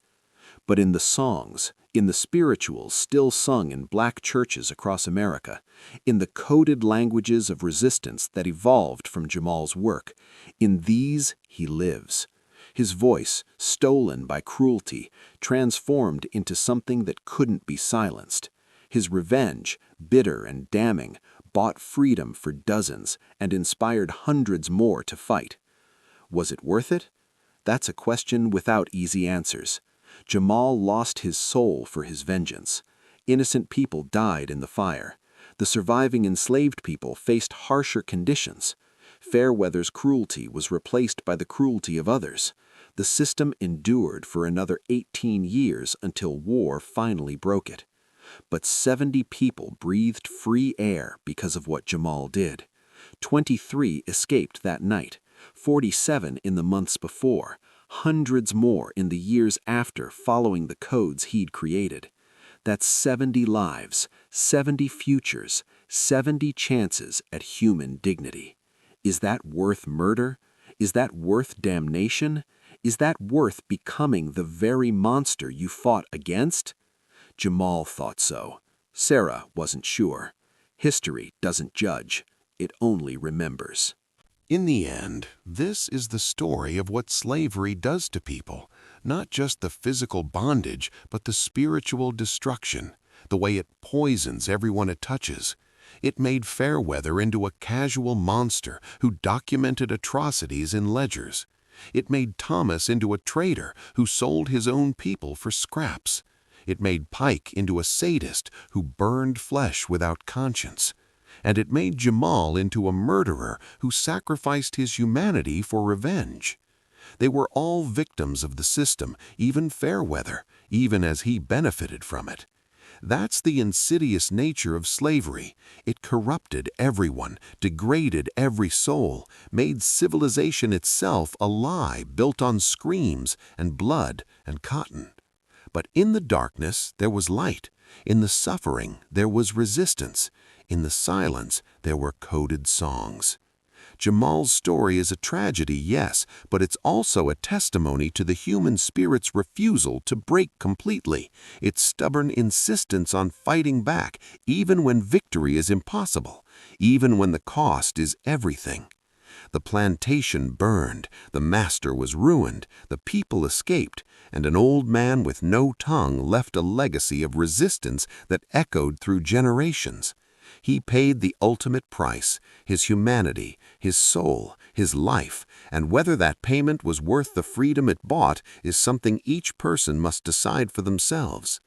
But in the songs, in the spirituals still sung in black churches across America, in the coded languages of resistance that evolved from Jamal's work, in these he lives. His voice, stolen by cruelty, transformed into something that couldn't be silenced. His revenge, bitter and damning, bought freedom for dozens and inspired hundreds more to fight. Was it worth it? That's a question without easy answers. Jamal lost his soul for his vengeance. Innocent people died in the fire. The surviving enslaved people faced harsher conditions. Fairweather's cruelty was replaced by the cruelty of others. The system endured for another 18 years until war finally broke it. But 70 people breathed free air because of what Jamal did. 23 escaped that night, 47 in the months before, hundreds more in the years after following the codes he'd created. That's 70 lives, 70 futures, 70 chances at human dignity. Is that worth murder? Is that worth damnation? Is that worth becoming the very monster you fought against? Jamal thought so. Sarah wasn't sure. History doesn't judge. It only remembers. In the end, this is the story of what slavery does to people, not just the physical bondage, but the spiritual destruction, the way it poisons everyone it touches. It made Fairweather into a casual monster who documented atrocities in ledgers. It made Thomas into a traitor who sold his own people for scraps. It made Pike into a sadist who burned flesh without conscience. And it made Jamal into a murderer who sacrificed his humanity for revenge. They were all victims of the system, even Fairweather, even as he benefited from it. That's the insidious nature of slavery. It corrupted everyone, degraded every soul, made civilization itself a lie built on screams and blood and cotton. But in the darkness there was light. In the suffering there was resistance. In the silence there were coded songs. Jamal's story is a tragedy, yes, but it's also a testimony to the human spirit's refusal to break completely, its stubborn insistence on fighting back, even when victory is impossible, even when the cost is everything. The plantation burned, the master was ruined, the people escaped, and an old man with no tongue left a legacy of resistance that echoed through generations. He paid the ultimate price, his humanity, his soul, his life, and whether that payment was worth the freedom it bought is something each person must decide for themselves.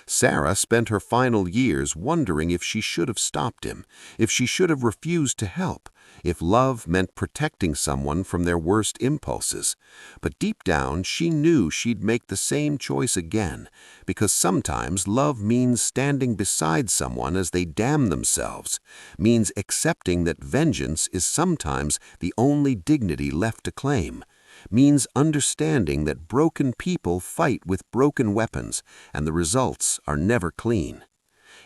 Sarah spent her final years wondering if she should have stopped him, if she should have refused to help, if love meant protecting someone from their worst impulses. But deep down, she knew she'd make the same choice again, because sometimes love means standing beside someone as they damn themselves, means accepting that vengeance is sometimes the only dignity left to claim, means understanding that broken people fight with broken weapons and the results are never clean.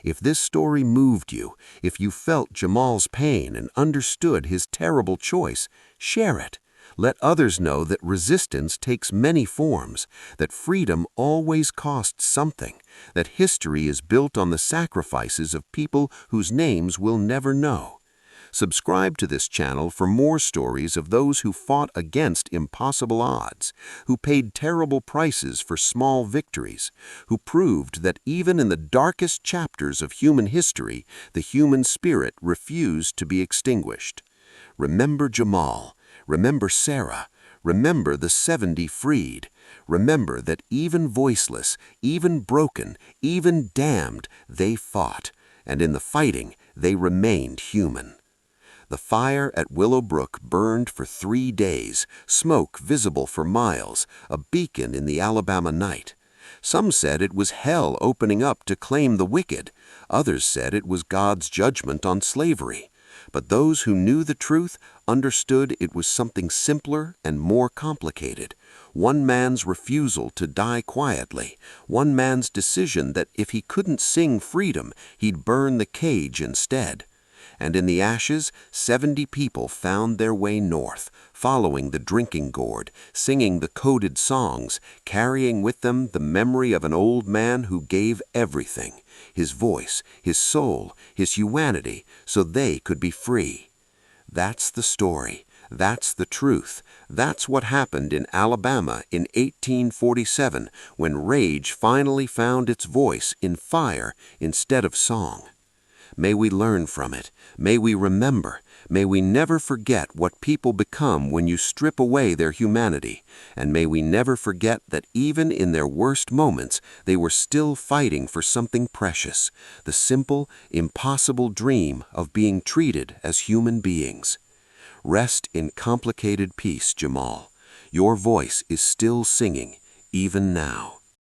If this story moved you, if you felt Jamal's pain and understood his terrible choice, share it. Let others know that resistance takes many forms, that freedom always costs something, that history is built on the sacrifices of people whose names we'll never know. Subscribe to this channel for more stories of those who fought against impossible odds, who paid terrible prices for small victories, who proved that even in the darkest chapters of human history, the human spirit refused to be extinguished. Remember Jamal. Remember Sarah. Remember the 70 freed. Remember that even voiceless, even broken, even damned, they fought, and in the fighting, they remained human. The fire at Willow Brook burned for 3 days, smoke visible for miles, a beacon in the Alabama night. Some said it was hell opening up to claim the wicked. Others said it was God's judgment on slavery. But those who knew the truth understood it was something simpler and more complicated. One man's refusal to die quietly, one man's decision that if he couldn't sing freedom, he'd burn the cage instead. And in the ashes, 70 people found their way north, following the drinking gourd, singing the coded songs, carrying with them the memory of an old man who gave everything, his voice, his soul, his humanity, so they could be free. That's the story, That's the truth. That's what happened in Alabama in 1847 when rage finally found its voice in fire instead of song. May we learn from it. May we remember. May we never forget what people become when you strip away their humanity. And may we never forget that even in their worst moments, they were still fighting for something precious, the simple, impossible dream of being treated as human beings. Rest in complicated peace, Jamal. Your voice is still singing, even now.